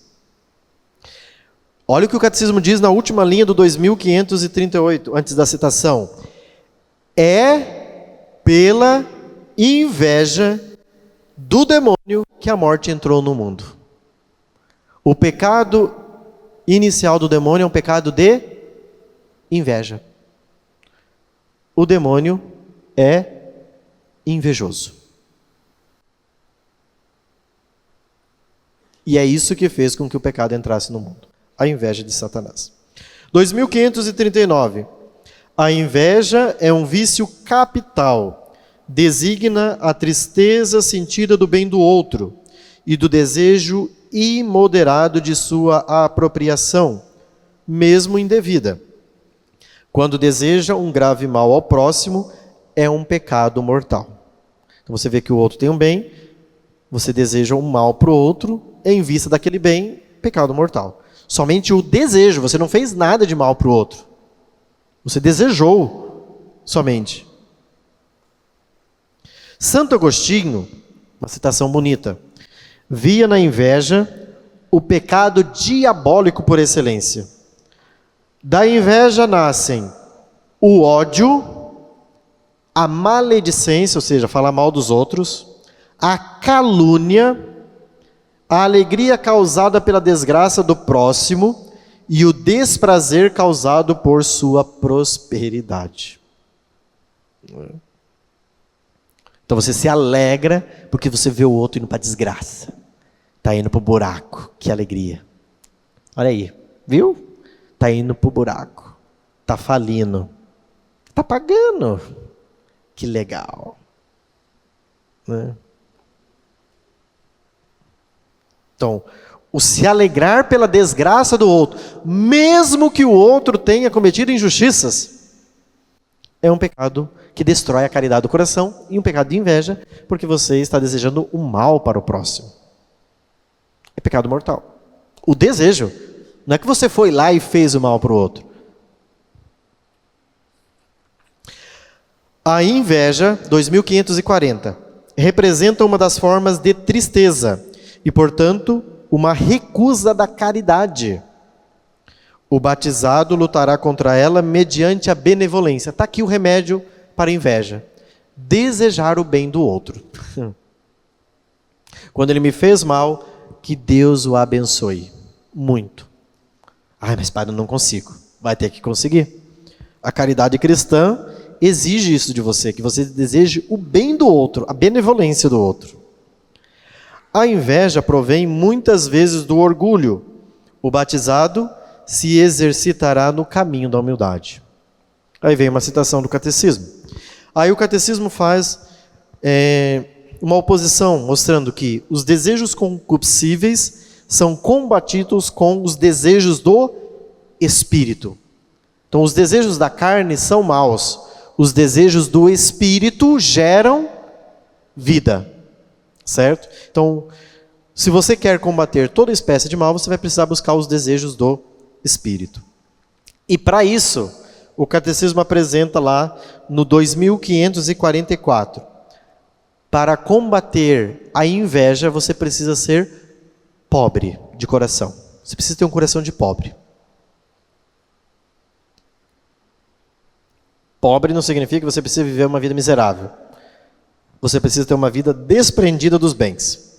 Olha o que o catecismo diz na última linha do 2538, antes da citação. É pela inveja do demônio que a morte entrou no mundo. O pecado inicial do demônio é um pecado de inveja. O demônio é invejoso. E é isso que fez com que o pecado entrasse no mundo. A inveja de Satanás. 2539. A inveja é um vício capital. Designa a tristeza sentida do bem do outro e do desejo imoderado de sua apropriação, mesmo indevida. Quando deseja um grave mal ao próximo, é um pecado mortal. Então você vê que o outro tem um bem, você deseja um mal para o outro, em vista daquele bem, pecado mortal. Somente o desejo, você não fez nada de mal para o outro. Você desejou somente. Santo Agostinho, uma citação bonita, via na inveja o pecado diabólico por excelência. Da inveja nascem o ódio, a maledicência, ou seja, falar mal dos outros, a calúnia, a alegria causada pela desgraça do próximo e o desprazer causado por sua prosperidade. Então você se alegra porque você vê o outro indo para a desgraça. Está indo para o buraco. Que alegria. Olha aí. Viu? Está indo para o buraco. Está falindo. Está pagando. Que legal. Né? Então, o se alegrar pela desgraça do outro, mesmo que o outro tenha cometido injustiças, é um pecado que destrói a caridade do coração e um pecado de inveja, porque você está desejando o mal para o próximo. É pecado mortal. O desejo, não é que você foi lá e fez o mal para o outro. A inveja, 2540, representa uma das formas de tristeza e, portanto, uma recusa da caridade. O batizado lutará contra ela mediante a benevolência. Está aqui o remédio para a inveja. Desejar o bem do outro. Quando ele me fez mal, que Deus o abençoe. Muito. Mas padre, eu não consigo. Vai ter que conseguir. A caridade cristã exige isso de você, que você deseje o bem do outro, a benevolência do outro. A inveja provém muitas vezes do orgulho. O batizado se exercitará no caminho da humildade. Aí vem uma citação do catecismo. Aí o catecismo faz uma oposição, mostrando que os desejos concupiscíveis são combatidos com os desejos do espírito. Então, os desejos da carne são maus, os desejos do espírito geram vida, certo? Então, se você quer combater toda espécie de mal, você vai precisar buscar os desejos do espírito. E para isso, o catecismo apresenta lá no 2544. Para combater a inveja, você precisa ser pobre de coração. Você precisa ter um coração de pobre. Pobre não significa que você precisa viver uma vida miserável. Você precisa ter uma vida desprendida dos bens.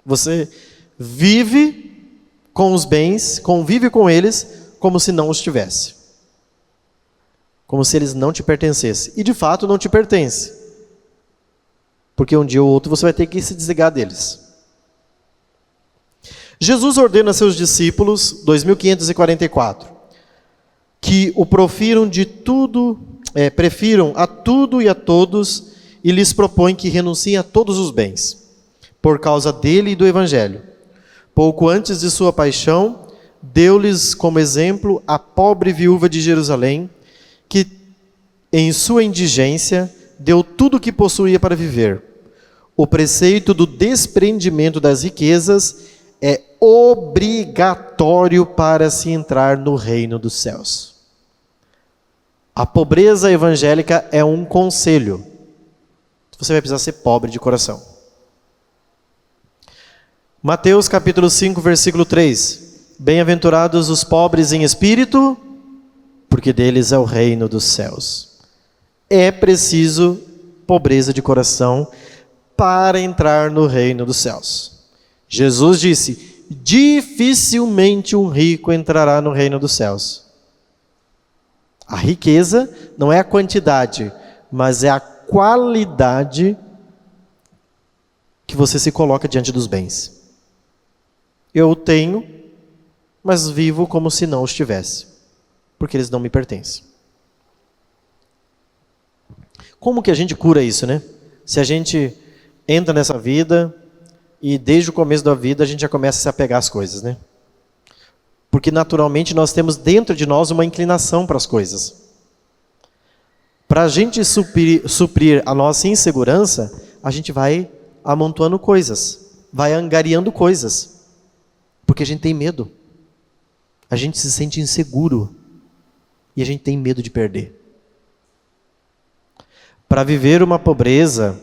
Você vive com os bens, convive com eles como se não os tivesse. Como se eles não te pertencessem. E de fato não te pertencem. Porque um dia ou outro você vai ter que se desligar deles. Jesus ordena a seus discípulos, 2544, que o profiram de tudo, prefiram a tudo e a todos, e lhes propõe que renunciem a todos os bens, por causa dele e do Evangelho. Pouco antes de sua paixão, deu-lhes como exemplo a pobre viúva de Jerusalém, que em sua indigência deu tudo o que possuía para viver. O preceito do desprendimento das riquezas é obrigatório para se entrar no reino dos céus. A pobreza evangélica é um conselho. Você vai precisar ser pobre de coração. Mateus capítulo 5, versículo 3. Bem-aventurados os pobres em espírito, porque deles é o reino dos céus. É preciso pobreza de coração para entrar no reino dos céus. Jesus disse: dificilmente um rico entrará no reino dos céus. A riqueza não é a quantidade, mas é a qualidade que você se coloca diante dos bens. Eu tenho, mas vivo como se não os tivesse, porque eles não me pertencem. Como que a gente cura isso, né? Se a gente entra nessa vida e desde o começo da vida a gente já começa a se apegar às coisas, né? Porque naturalmente nós temos dentro de nós uma inclinação para as coisas. Para a gente suprir a nossa insegurança, a gente vai amontoando coisas, vai angariando coisas, porque a gente tem medo. A gente se sente inseguro e a gente tem medo de perder. Para viver uma pobreza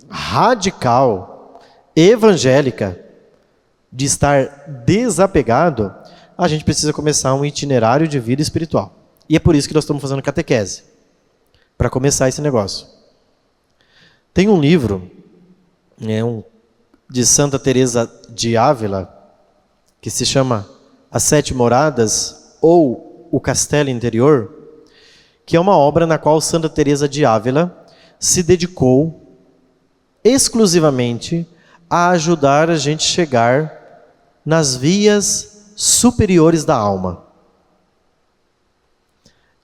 radical, evangélica, de estar desapegado, a gente precisa começar um itinerário de vida espiritual. E é por isso que nós estamos fazendo catequese, para começar esse negócio. Tem um livro de Santa Teresa de Ávila, que se chama As Sete Moradas, ou O Castelo Interior, que é uma obra na qual Santa Teresa de Ávila se dedicou exclusivamente a ajudar a gente a chegar nas vias superiores da alma.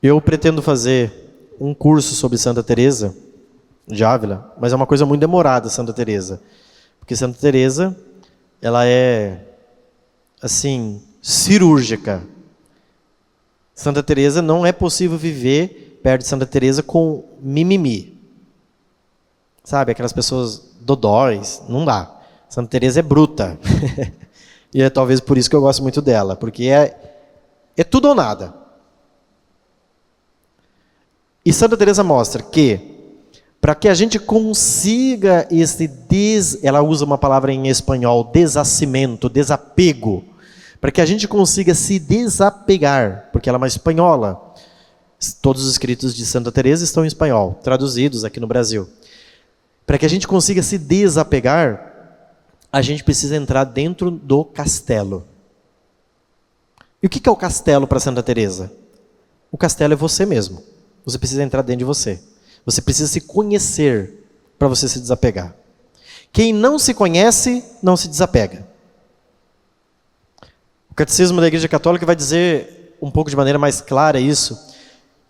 Eu pretendo fazer um curso sobre Santa Teresa de Ávila, mas é uma coisa muito demorada, Santa Teresa, porque Santa Teresa, ela é assim, cirúrgica. Santa Teresa, não é possível viver perto de Santa Teresa com mimimi. Sabe, aquelas pessoas dodóis, não dá. Santa Teresa é bruta. E é talvez por isso que eu gosto muito dela, porque é tudo ou nada. E Santa Teresa mostra que, para que a gente consiga ela usa uma palavra em espanhol, desassimento, desapego, para que a gente consiga se desapegar, porque ela é uma espanhola. Todos os escritos de Santa Teresa estão em espanhol, traduzidos aqui no Brasil. Para que a gente consiga se desapegar, a gente precisa entrar dentro do castelo. E o que é o castelo para Santa Teresa? O castelo é você mesmo. Você precisa entrar dentro de você. Você precisa se conhecer para você se desapegar. Quem não se conhece, não se desapega. O Catecismo da Igreja Católica vai dizer, um pouco de maneira mais clara isso,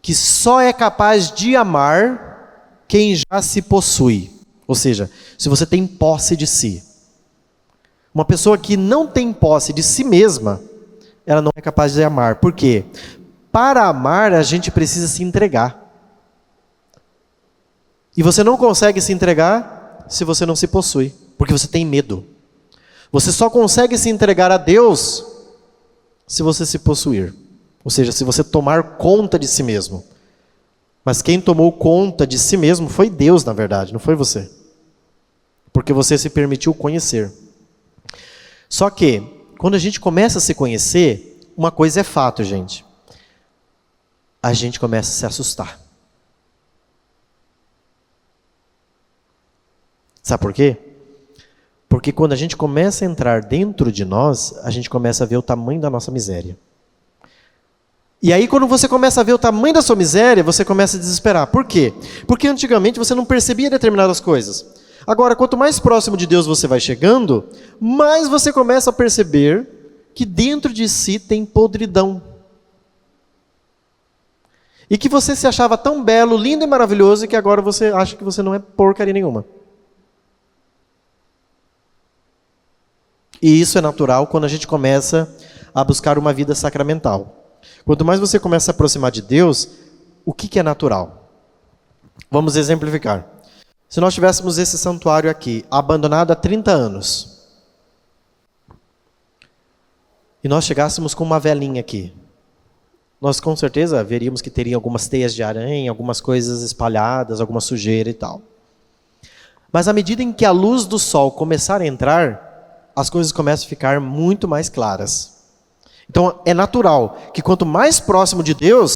que só é capaz de amar quem já se possui. Ou seja, se você tem posse de si. Uma pessoa que não tem posse de si mesma, ela não é capaz de amar. Por quê? Para amar, a gente precisa se entregar. E você não consegue se entregar se você não se possui, porque você tem medo. Você só consegue se entregar a Deus se você se possuir. Ou seja, se você tomar conta de si mesmo. Mas quem tomou conta de si mesmo foi Deus, na verdade, não foi você. Porque você se permitiu conhecer. Só que, quando a gente começa a se conhecer, uma coisa é fato, gente. A gente começa a se assustar. Sabe por quê? Porque quando a gente começa a entrar dentro de nós, a gente começa a ver o tamanho da nossa miséria. E aí quando você começa a ver o tamanho da sua miséria, você começa a desesperar. Por quê? Porque antigamente você não percebia determinadas coisas. Agora, quanto mais próximo de Deus você vai chegando, mais você começa a perceber que dentro de si tem podridão. E que você se achava tão belo, lindo e maravilhoso, que agora você acha que você não é porcaria nenhuma. E isso é natural quando a gente começa a buscar uma vida sacramental. Quanto mais você começa a se aproximar de Deus, o que é natural? Vamos exemplificar. Se nós tivéssemos esse santuário aqui, abandonado há 30 anos, e nós chegássemos com uma velinha aqui, nós com certeza veríamos que teria algumas teias de aranha, algumas coisas espalhadas, alguma sujeira e tal. Mas à medida em que a luz do sol começar a entrar, as coisas começam a ficar muito mais claras. Então é natural que quanto mais próximo de Deus,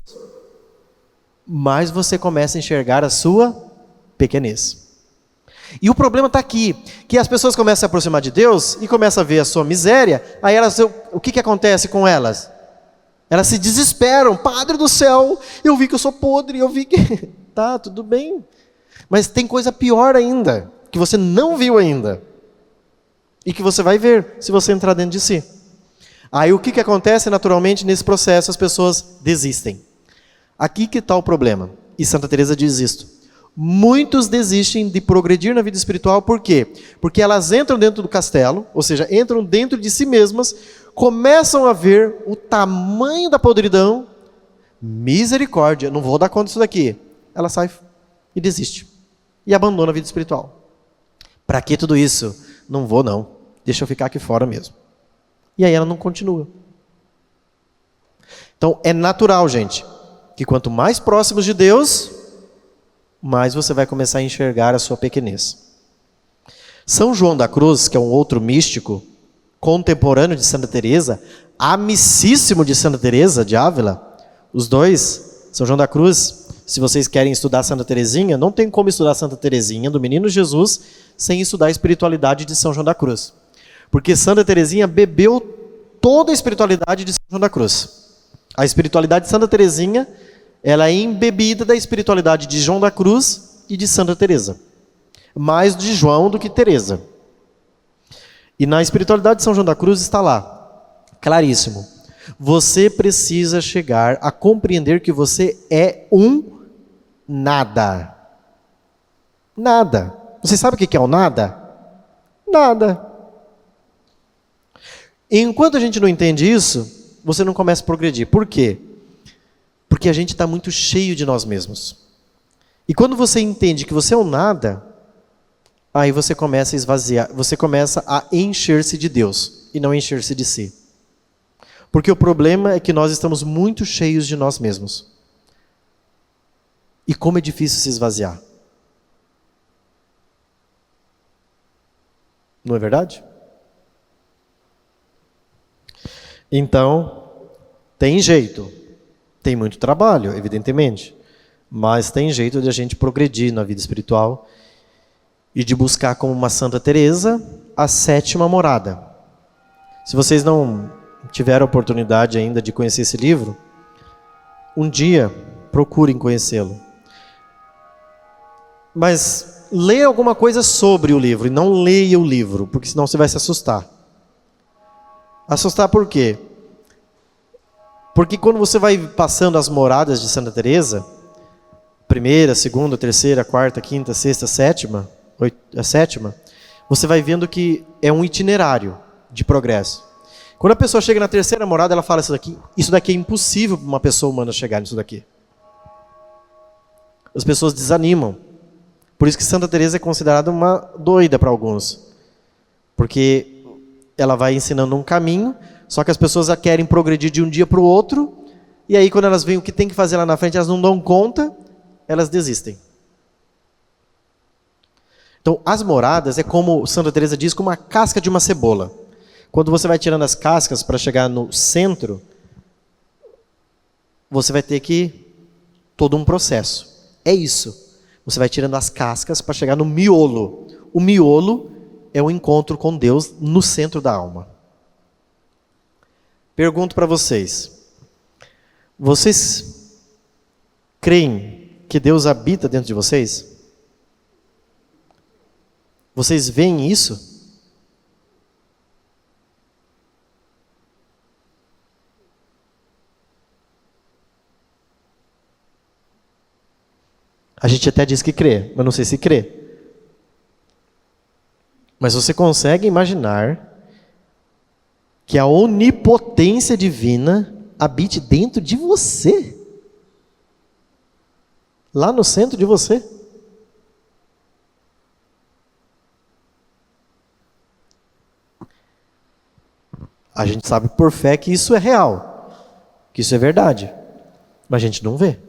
mais você começa a enxergar a sua pequenez. E o problema está aqui, que as pessoas começam a se aproximar de Deus e começam a ver a sua miséria, aí elas, o que acontece com elas? Elas se desesperam. Padre do céu, eu vi que eu sou podre, eu vi que... Tá, tudo bem. Mas tem coisa pior ainda, que você não viu ainda. E que você vai ver, se você entrar dentro de si. Aí o que acontece naturalmente nesse processo? As pessoas desistem. Aqui que está o problema. E Santa Teresa diz isto. Muitos desistem de progredir na vida espiritual, por quê? Porque elas entram dentro do castelo, ou seja, entram dentro de si mesmas, começam a ver o tamanho da podridão, misericórdia, não vou dar conta disso daqui. Ela sai e desiste. E abandona a vida espiritual. Para que tudo isso? Não vou não, deixa eu ficar aqui fora mesmo. E aí ela não continua. Então é natural, gente, que quanto mais próximos de Deus, mais você vai começar a enxergar a sua pequenez. São João da Cruz, que é um outro místico, contemporâneo de Santa Teresa, amicíssimo de Santa Teresa de Ávila, os dois, São João da Cruz, se vocês querem estudar Santa Teresinha, não tem como estudar Santa Teresinha do Menino Jesus sem estudar a espiritualidade de São João da Cruz. Porque Santa Teresinha bebeu toda a espiritualidade de São João da Cruz. A espiritualidade de Santa Teresinha, ela é embebida da espiritualidade de João da Cruz e de Santa Teresa. Mais de João do que Teresa. E na espiritualidade de São João da Cruz está lá, claríssimo. Você precisa chegar a compreender que você é um nada. Nada. Você sabe o que é o nada? Nada. Enquanto a gente não entende isso, você não começa a progredir. Por quê? Porque a gente está muito cheio de nós mesmos. E quando você entende que você é um nada, aí você começa a esvaziar, você começa a encher-se de Deus e não encher-se de si. Porque o problema é que nós estamos muito cheios de nós mesmos. E como é difícil se esvaziar. Não é verdade? Então, tem jeito. Tem muito trabalho, evidentemente. Mas tem jeito de a gente progredir na vida espiritual e de buscar, como uma Santa Teresa, a 7ª morada. Se vocês não tiveram a oportunidade ainda de conhecer esse livro, um dia procurem conhecê-lo. Mas leia alguma coisa sobre o livro e não leia o livro, porque senão você vai se assustar. Assustar por quê? Porque quando você vai passando as moradas de Santa Teresa, primeira, segunda, terceira, quarta, quinta, sexta, sétima, a sétima, você vai vendo que é um itinerário de progresso. Quando a pessoa chega na terceira morada, ela fala isso daqui é impossível para uma pessoa humana chegar nisso daqui. As pessoas desanimam. Por isso que Santa Teresa é considerada uma doida para alguns. Porque ela vai ensinando um caminho, só que as pessoas já querem progredir de um dia para o outro, e aí quando elas veem o que tem que fazer lá na frente, elas não dão conta, elas desistem. Então, as moradas é como Santa Teresa diz, como a casca de uma cebola. Quando você vai tirando as cascas para chegar no centro, você vai ter que todo um processo. É isso. Você vai tirando as cascas para chegar no miolo. O miolo é o encontro com Deus no centro da alma. Pergunto para vocês. Vocês creem que Deus habita dentro de vocês? Vocês veem isso? A gente até diz que crê, mas não sei se crê. Mas você consegue imaginar que a onipotência divina habite dentro de você? Lá no centro de você? A gente sabe por fé que isso é real, que isso é verdade, mas a gente não vê.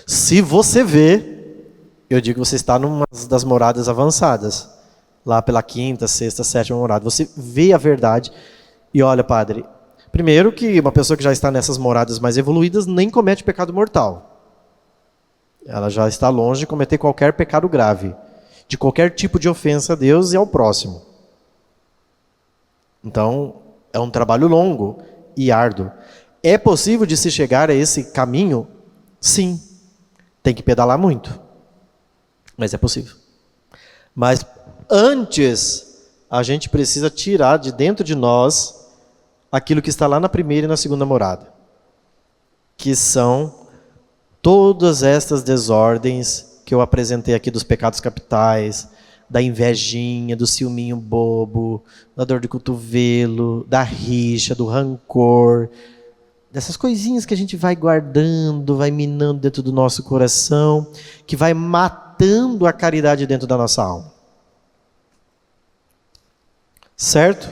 Se você vê, eu digo que você está numa das moradas avançadas, lá pela quinta, sexta, sétima morada. Você vê a verdade e olha, padre, primeiro que uma pessoa que já está nessas moradas mais evoluídas nem comete pecado mortal. Ela já está longe de cometer qualquer pecado grave, de qualquer tipo de ofensa a Deus e ao próximo. Então, é um trabalho longo e árduo. É possível de se chegar a esse caminho? Sim. Tem que pedalar muito, mas é possível. Mas antes, a gente precisa tirar de dentro de nós aquilo que está lá na primeira e na segunda morada, que são todas estas desordens que eu apresentei aqui dos pecados capitais, da invejinha, do ciúminho bobo, da dor de cotovelo, da rixa, do rancor, dessas coisinhas que a gente vai guardando, vai minando dentro do nosso coração, que vai matando a caridade dentro da nossa alma. Certo?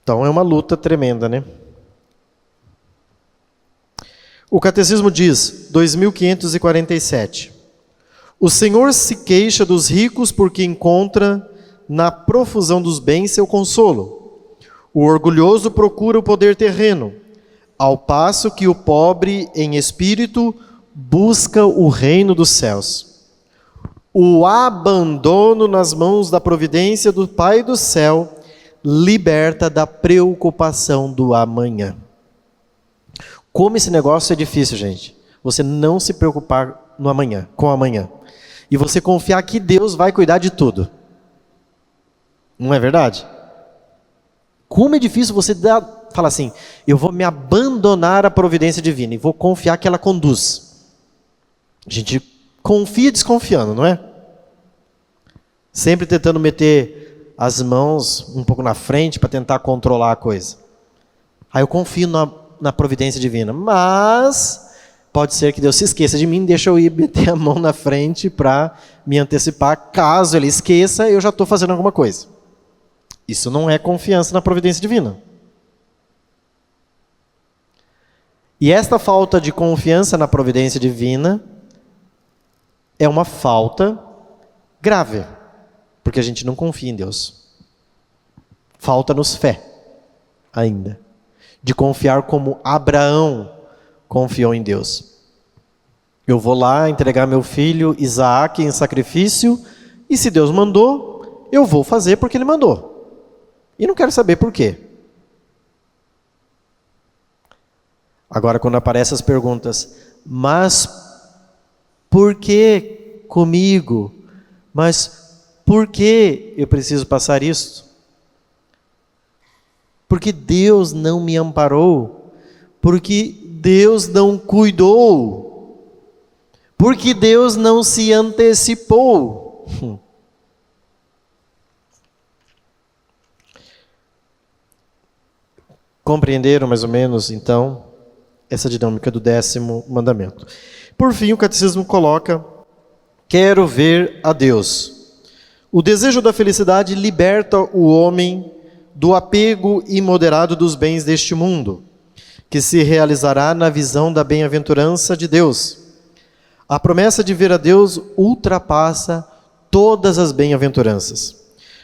Então é uma luta tremenda, né? O Catecismo diz, 2547, o Senhor se queixa dos ricos porque encontra na profusão dos bens seu consolo. O orgulhoso procura o poder terreno, ao passo que o pobre em espírito busca o reino dos céus. O abandono nas mãos da providência do Pai do céu liberta da preocupação do amanhã. Como esse negócio é difícil, gente. Você não se preocupar no amanhã, com o amanhã. E você confiar que Deus vai cuidar de tudo. Não é verdade? Como é difícil você falar assim, eu vou me abandonar à providência divina e vou confiar que ela conduz. A gente confia desconfiando, não é? Sempre tentando meter as mãos um pouco na frente para tentar controlar a coisa. Aí eu confio na providência divina, mas pode ser que Deus se esqueça de mim, deixa eu ir meter a mão na frente para me antecipar. Caso ele esqueça, eu já estou fazendo alguma coisa. Isso não é confiança na providência divina. E esta falta de confiança na providência divina é uma falta grave, porque a gente não confia em Deus. Falta-nos fé, ainda, de confiar como Abraão confiou em Deus. Eu vou lá entregar meu filho Isaac em sacrifício, e se Deus mandou, eu vou fazer porque Ele mandou. E não quero saber por quê. Agora, quando aparecem as perguntas, mas por que comigo? Mas por que eu preciso passar isso? porque Deus não me amparou, porque Deus não cuidou, porque Deus não se antecipou. Compreenderam mais ou menos, então, essa dinâmica do 10º mandamento. Por fim, o catecismo coloca: quero ver a Deus. O desejo da felicidade liberta o homem do apego imoderado dos bens deste mundo, que se realizará na visão da bem-aventurança de Deus. A promessa de ver a Deus ultrapassa todas as bem-aventuranças.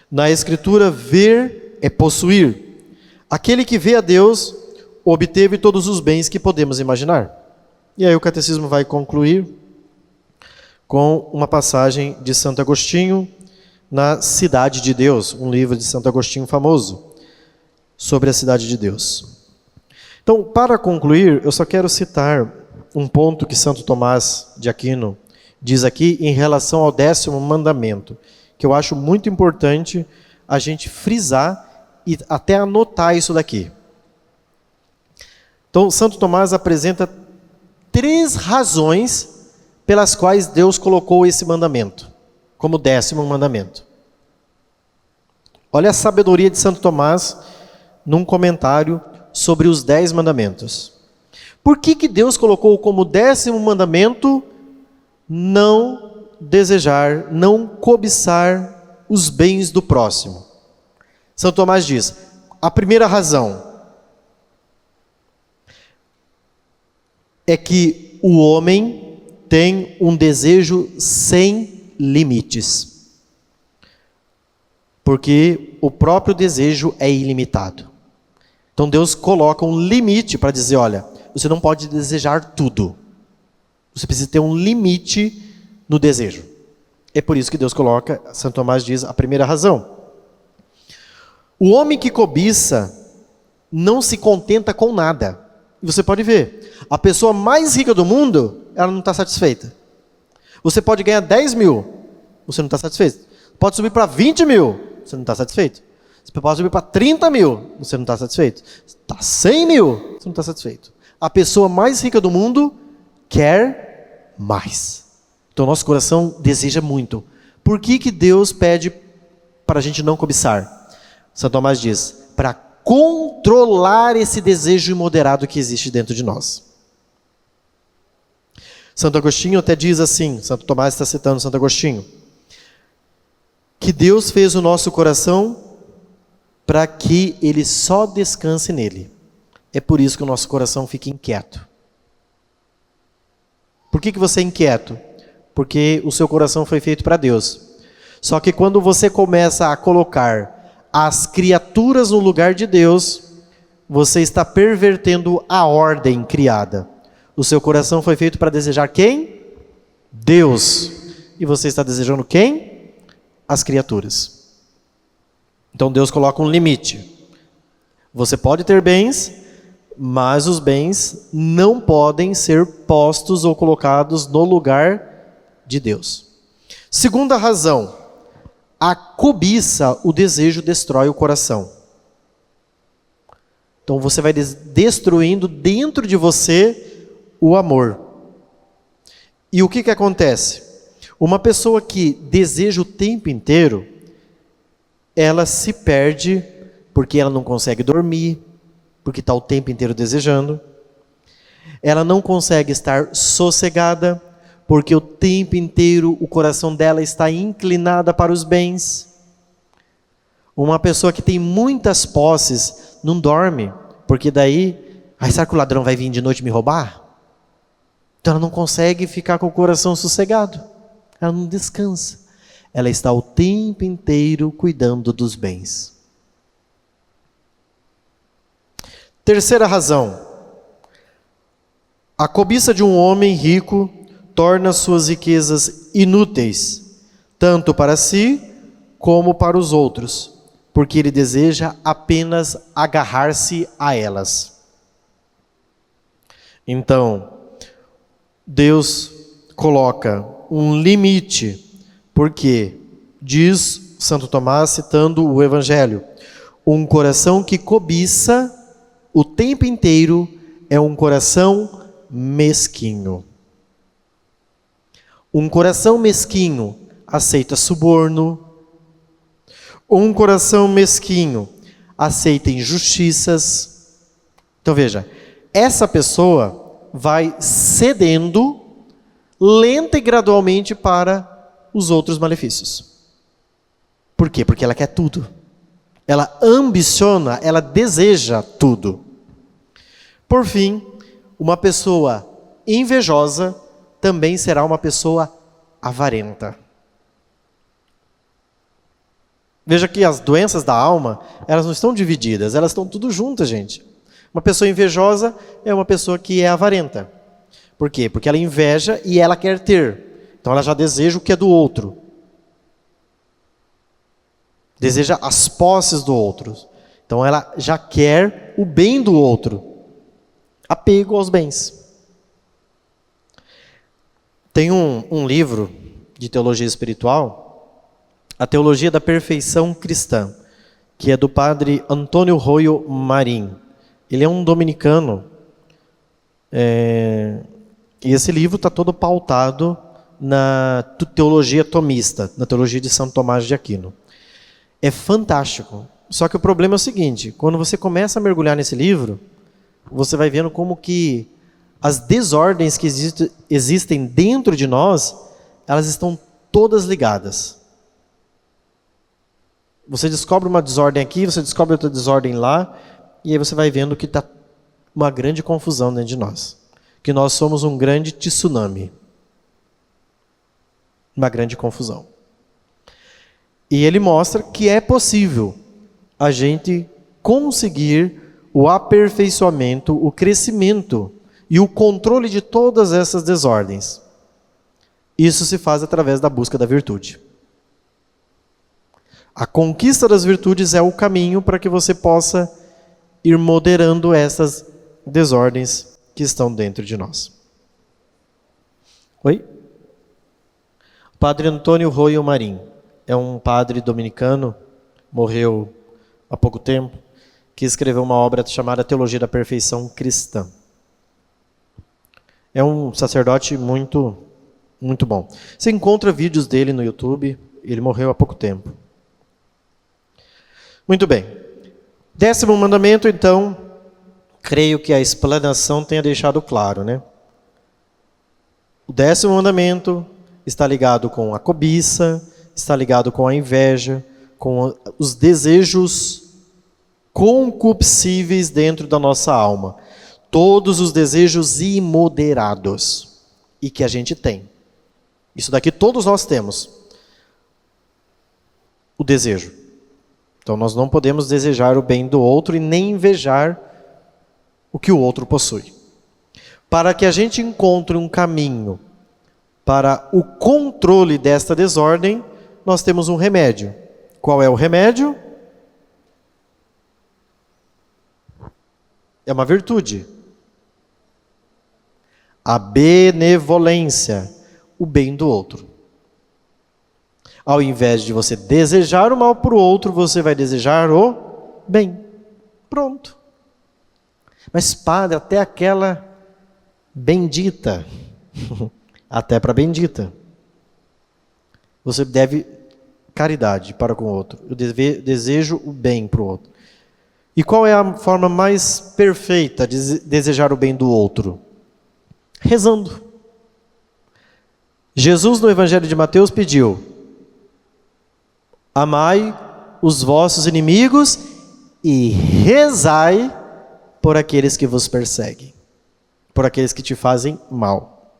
Na Escritura, ver é possuir. Aquele que vê a Deus obteve todos os bens que podemos imaginar. E aí o catecismo vai concluir com uma passagem de Santo Agostinho na Cidade de Deus, um livro de Santo Agostinho famoso sobre a Cidade de Deus. Então, para concluir, eu só quero citar um ponto que Santo Tomás de Aquino diz aqui em relação ao 10º mandamento, que eu acho muito importante a gente frisar e até anotar isso daqui. Então, Santo Tomás apresenta 3 razões pelas quais Deus colocou esse mandamento, como 10º mandamento. Olha a sabedoria de Santo Tomás num comentário sobre os 10 mandamentos. Por que Deus colocou como 10º mandamento não desejar, não cobiçar os bens do próximo? São Tomás diz, a primeira razão é que o homem tem um desejo sem limites. Porque o próprio desejo é ilimitado. Então Deus coloca um limite para dizer, olha, você não pode desejar tudo. Você precisa ter um limite no desejo. É por isso que Deus coloca, Santo Tomás diz, a primeira razão. O homem que cobiça não se contenta com nada. E você pode ver, a pessoa mais rica do mundo, ela não está satisfeita. Você pode ganhar 10 mil, você não está satisfeito. Pode subir para 20 mil, você não está satisfeito. Você pode subir para 30 mil, você não está satisfeito. Está 100 mil, você não está satisfeito. A pessoa mais rica do mundo quer mais. Então nosso coração deseja muito. Por que Deus pede para a gente não cobiçar? Santo Tomás diz, para controlar esse desejo imoderado que existe dentro de nós. Santo Agostinho até diz assim, Santo Tomás está citando Santo Agostinho, que Deus fez o nosso coração para que ele só descanse nele. É por isso que o nosso coração fica inquieto. Por que você é inquieto? Porque o seu coração foi feito para Deus. Só que quando você começa a colocar as criaturas no lugar de Deus, você está pervertendo a ordem criada. O seu coração foi feito para desejar quem? Deus. E você está desejando quem? As criaturas. Então Deus coloca um limite. Você pode ter bens, mas os bens não podem ser postos ou colocados no lugar de Deus. Segunda razão, a cobiça, o desejo destrói o coração. Então você vai destruindo dentro de você o amor. E o que acontece? Uma pessoa que deseja o tempo inteiro, ela se perde porque ela não consegue dormir, porque está o tempo inteiro desejando. Ela não consegue estar sossegada, porque o tempo inteiro o coração dela está inclinado para os bens. Uma pessoa que tem muitas posses não dorme, porque daí, será que o ladrão vai vir de noite me roubar? Então ela não consegue ficar com o coração sossegado, ela não descansa. Ela está o tempo inteiro cuidando dos bens. Terceira razão, a cobiça de um homem rico torna suas riquezas inúteis, tanto para si como para os outros, porque ele deseja apenas agarrar-se a elas. Então, Deus coloca um limite, porque diz Santo Tomás, citando o Evangelho, Um coração que cobiça o tempo inteiro é um coração mesquinho. Um coração mesquinho aceita suborno. Um coração mesquinho aceita injustiças. Então veja, essa pessoa vai cedendo lenta e gradualmente para os outros malefícios. Por quê? Porque ela quer tudo. Ela ambiciona, ela deseja tudo. Por fim, uma pessoa invejosa também será uma pessoa avarenta. Veja que as doenças da alma, elas não estão divididas, elas estão tudo juntas, gente. Uma pessoa invejosa é uma pessoa que é avarenta. Por quê? Porque ela inveja e ela quer ter. Então ela já deseja o que é do outro. Deseja as posses do outro. Então ela já quer o bem do outro. Apego aos bens. Tem um livro de teologia espiritual, A Teologia da Perfeição Cristã, que é do padre Antônio Royo Marim. Ele é um dominicano. E esse livro está todo pautado na teologia tomista, na teologia de Santo Tomás de Aquino. É fantástico. Só que o problema é o seguinte, quando você começa a mergulhar nesse livro, você vai vendo como que as desordens que existem dentro de nós, elas estão todas ligadas. Você descobre uma desordem aqui, você descobre outra desordem lá, e aí você vai vendo que está uma grande confusão dentro de nós. Que nós somos um grande tsunami. Uma grande confusão. E ele mostra que é possível a gente conseguir o aperfeiçoamento, o crescimento e o controle de todas essas desordens. Isso se faz através da busca da virtude. A conquista das virtudes é o caminho para que você possa ir moderando essas desordens que estão dentro de nós. Oi? Padre Antônio Royo Marim é um padre dominicano, morreu há pouco tempo, que escreveu uma obra chamada Teologia da Perfeição Cristã. É um sacerdote muito, muito bom. Você encontra vídeos dele no YouTube, ele morreu há pouco tempo. Muito bem. 10º mandamento, então, creio que a explanação tenha deixado claro, né? O 10º mandamento está ligado com a cobiça, está ligado com a inveja, com os desejos concupiscíveis dentro da nossa alma. Todos os desejos imoderados e que a gente tem. Isso daqui todos nós temos. O desejo. Então nós não podemos desejar o bem do outro e nem invejar o que o outro possui. Para que a gente encontre um caminho para o controle desta desordem, nós temos um remédio. Qual é o remédio? É uma virtude. A benevolência, o bem do outro. Ao invés de você desejar o mal para o outro, você vai desejar o bem. Pronto. Mas padre, até aquela bendita, até para bendita, você deve caridade para com o outro. Eu desejo o bem para o outro. E qual é a forma mais perfeita de desejar o bem do outro? Rezando. Jesus no Evangelho de Mateus pediu: amai os vossos inimigos e rezai por aqueles que vos perseguem, por aqueles que te fazem mal.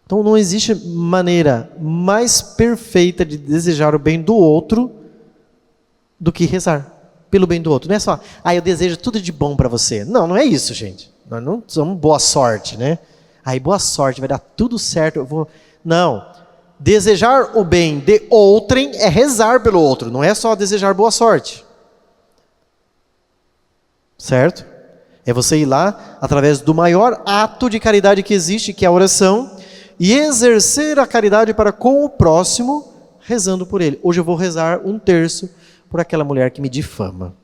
Então não existe maneira mais perfeita de desejar o bem do outro do que rezar pelo bem do outro. Não é só, eu desejo tudo de bom para você. Não, não é isso, gente. Nós não somos boa sorte, né? Boa sorte, vai dar tudo certo, eu vou... Não. Desejar o bem de outrem é rezar pelo outro, não é só desejar boa sorte. Certo? É você ir lá, através do maior ato de caridade que existe, que é a oração, e exercer a caridade para com o próximo, rezando por ele. Hoje eu vou rezar 1/3 por aquela mulher que me difama.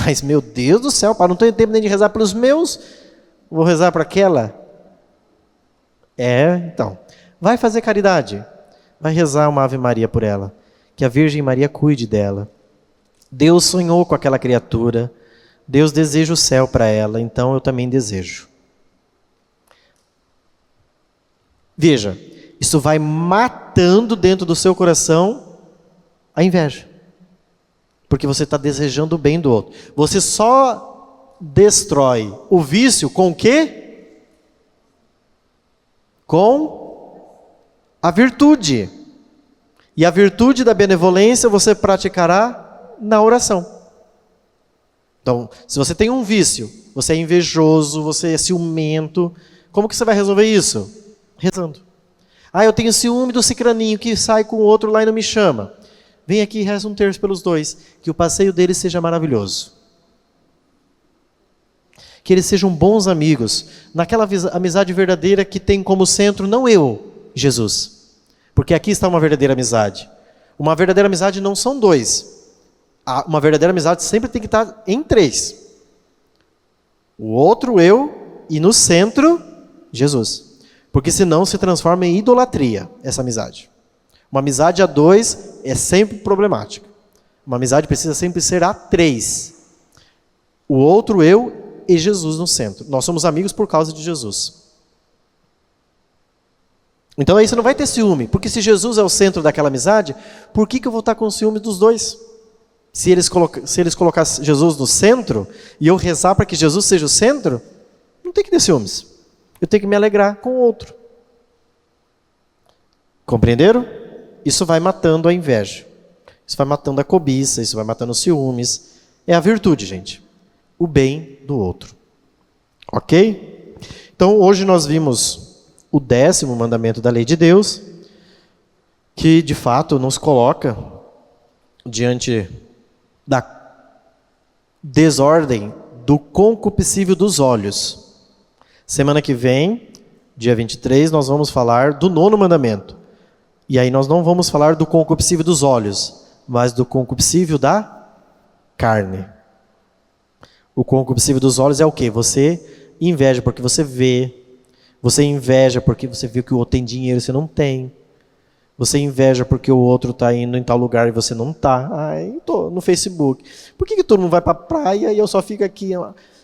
Mas, meu Deus do céu, não tenho tempo nem de rezar pelos meus, vou rezar para aquela? Então, vai fazer caridade, vai rezar uma Ave Maria por ela, que a Virgem Maria cuide dela. Deus sonhou com aquela criatura, Deus deseja o céu para ela, então eu também desejo. Veja, isso vai matando dentro do seu coração a inveja. Porque você está desejando o bem do outro. Você só destrói o vício com o quê? Com a virtude. E a virtude da benevolência você praticará na oração. Então, se você tem um vício, você é invejoso, você é ciumento, como que você vai resolver isso? Rezando. Eu tenho ciúme do cicraninho que sai com o outro lá e não me chama. Vem aqui e reza um terço pelos dois, que o passeio deles seja maravilhoso. Que eles sejam bons amigos, naquela amizade verdadeira que tem como centro não eu, Jesus. Porque aqui está uma verdadeira amizade. Uma verdadeira amizade não são dois. Uma verdadeira amizade sempre tem que estar em três. O outro eu e no centro, Jesus. Porque senão se transforma em idolatria essa amizade. Uma amizade a dois é sempre problemática. Uma amizade precisa sempre ser a três. O outro eu e Jesus no centro. Nós somos amigos por causa de Jesus. Então aí você não vai ter ciúme. Porque se Jesus é o centro daquela amizade, por que eu vou estar com ciúme dos dois? Se eles colocassem Jesus no centro, e eu rezar para que Jesus seja o centro, não tem que ter ciúmes. Eu tenho que me alegrar com o outro. Compreenderam? Isso vai matando a inveja. Isso vai matando a cobiça, isso vai matando os ciúmes. É a virtude, gente. O bem do outro. Ok? Então, hoje nós vimos o 10º mandamento da lei de Deus, que, de fato, nos coloca diante da desordem do concupiscível dos olhos. Semana que vem, dia 23, nós vamos falar do 9º mandamento. E aí nós não vamos falar do concupiscível dos olhos, mas do concupiscível da carne. O concupiscível dos olhos é o quê? Você inveja porque você vê. Você inveja porque você viu que o outro tem dinheiro e você não tem. Você inveja porque o outro está indo em tal lugar e você não está. Estou no Facebook. Por que todo mundo vai para a praia e eu só fico aqui?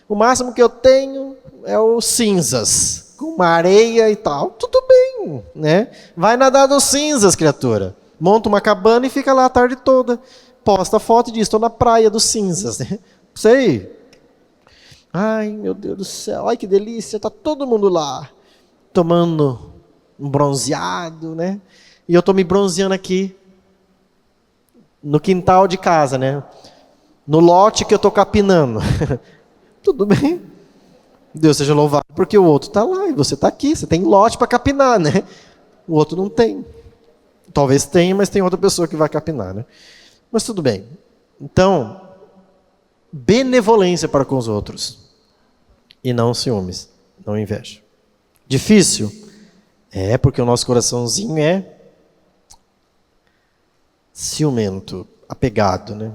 O máximo que eu tenho é o cinzas, com uma areia e tal. Tudo bem, né? Vai nadar nos cinzas, criatura. Monta uma cabana e fica lá a tarde toda. Posta foto e diz, estou na praia dos cinzas. Né? Sei. Ai, meu Deus do céu, ai que delícia, está todo mundo lá, tomando um bronzeado, né? E eu estou me bronzeando aqui, no quintal de casa, né? No lote que eu estou capinando. Tudo bem. Deus seja louvado, porque o outro está lá e você está aqui. Você tem lote para capinar, né? O outro não tem. Talvez tenha, mas tem outra pessoa que vai capinar, né? Mas tudo bem. Então, benevolência para com os outros. E não ciúmes, não inveja. Difícil? É, porque o nosso coraçãozinho é ciumento, apegado, né?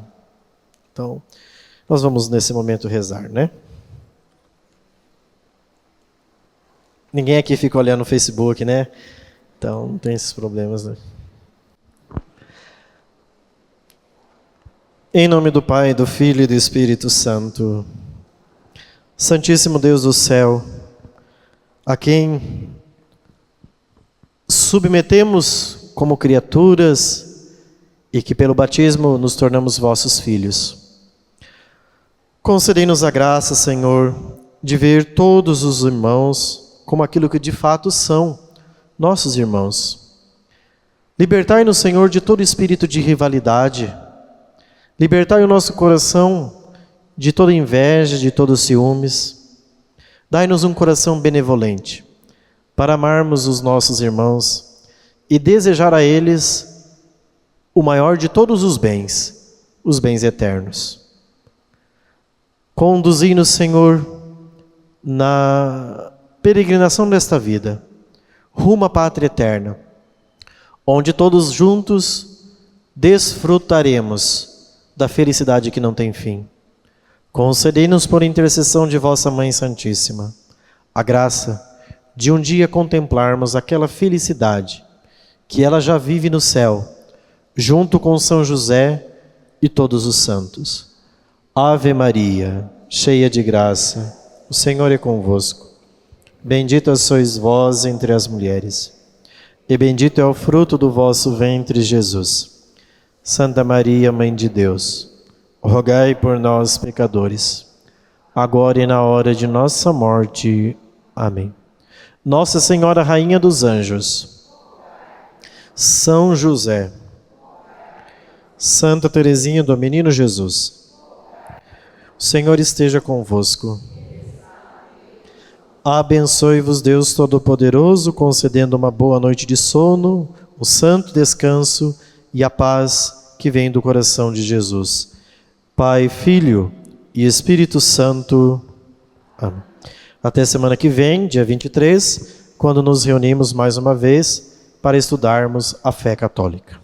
Então, nós vamos nesse momento rezar, né? Ninguém aqui fica olhando no Facebook, né? Então, não tem esses problemas, né? Em nome do Pai, do Filho e do Espírito Santo. Santíssimo Deus do céu, a quem submetemos como criaturas e que pelo batismo nos tornamos vossos filhos. Concedei-nos a graça, Senhor, de ver todos os irmãos como aquilo que de fato são, nossos irmãos. Libertai-nos, Senhor, de todo espírito de rivalidade. Libertai o nosso coração de toda inveja, de todos ciúmes. Dai-nos um coração benevolente, para amarmos os nossos irmãos e desejar a eles o maior de todos os bens eternos. Conduzi-nos, Senhor, na peregrinação desta vida, rumo à pátria eterna, onde todos juntos desfrutaremos da felicidade que não tem fim. Concedei-nos, por intercessão de vossa Mãe Santíssima, a graça de um dia contemplarmos aquela felicidade que ela já vive no céu, junto com São José e todos os santos. Ave Maria, cheia de graça, o Senhor é convosco. Bendita sois vós entre as mulheres, e bendito é o fruto do vosso ventre, Jesus. Santa Maria, Mãe de Deus, rogai por nós, pecadores, agora e na hora de nossa morte. Amém. Nossa Senhora, Rainha dos Anjos, São José, Santa Teresinha do Menino Jesus, o Senhor esteja convosco. Abençoe-vos Deus Todo-Poderoso, concedendo uma boa noite de sono, um santo descanso e a paz que vem do coração de Jesus. Pai, Filho e Espírito Santo. Amém. Até semana que vem, dia 23, quando nos reunimos mais uma vez para estudarmos a fé católica.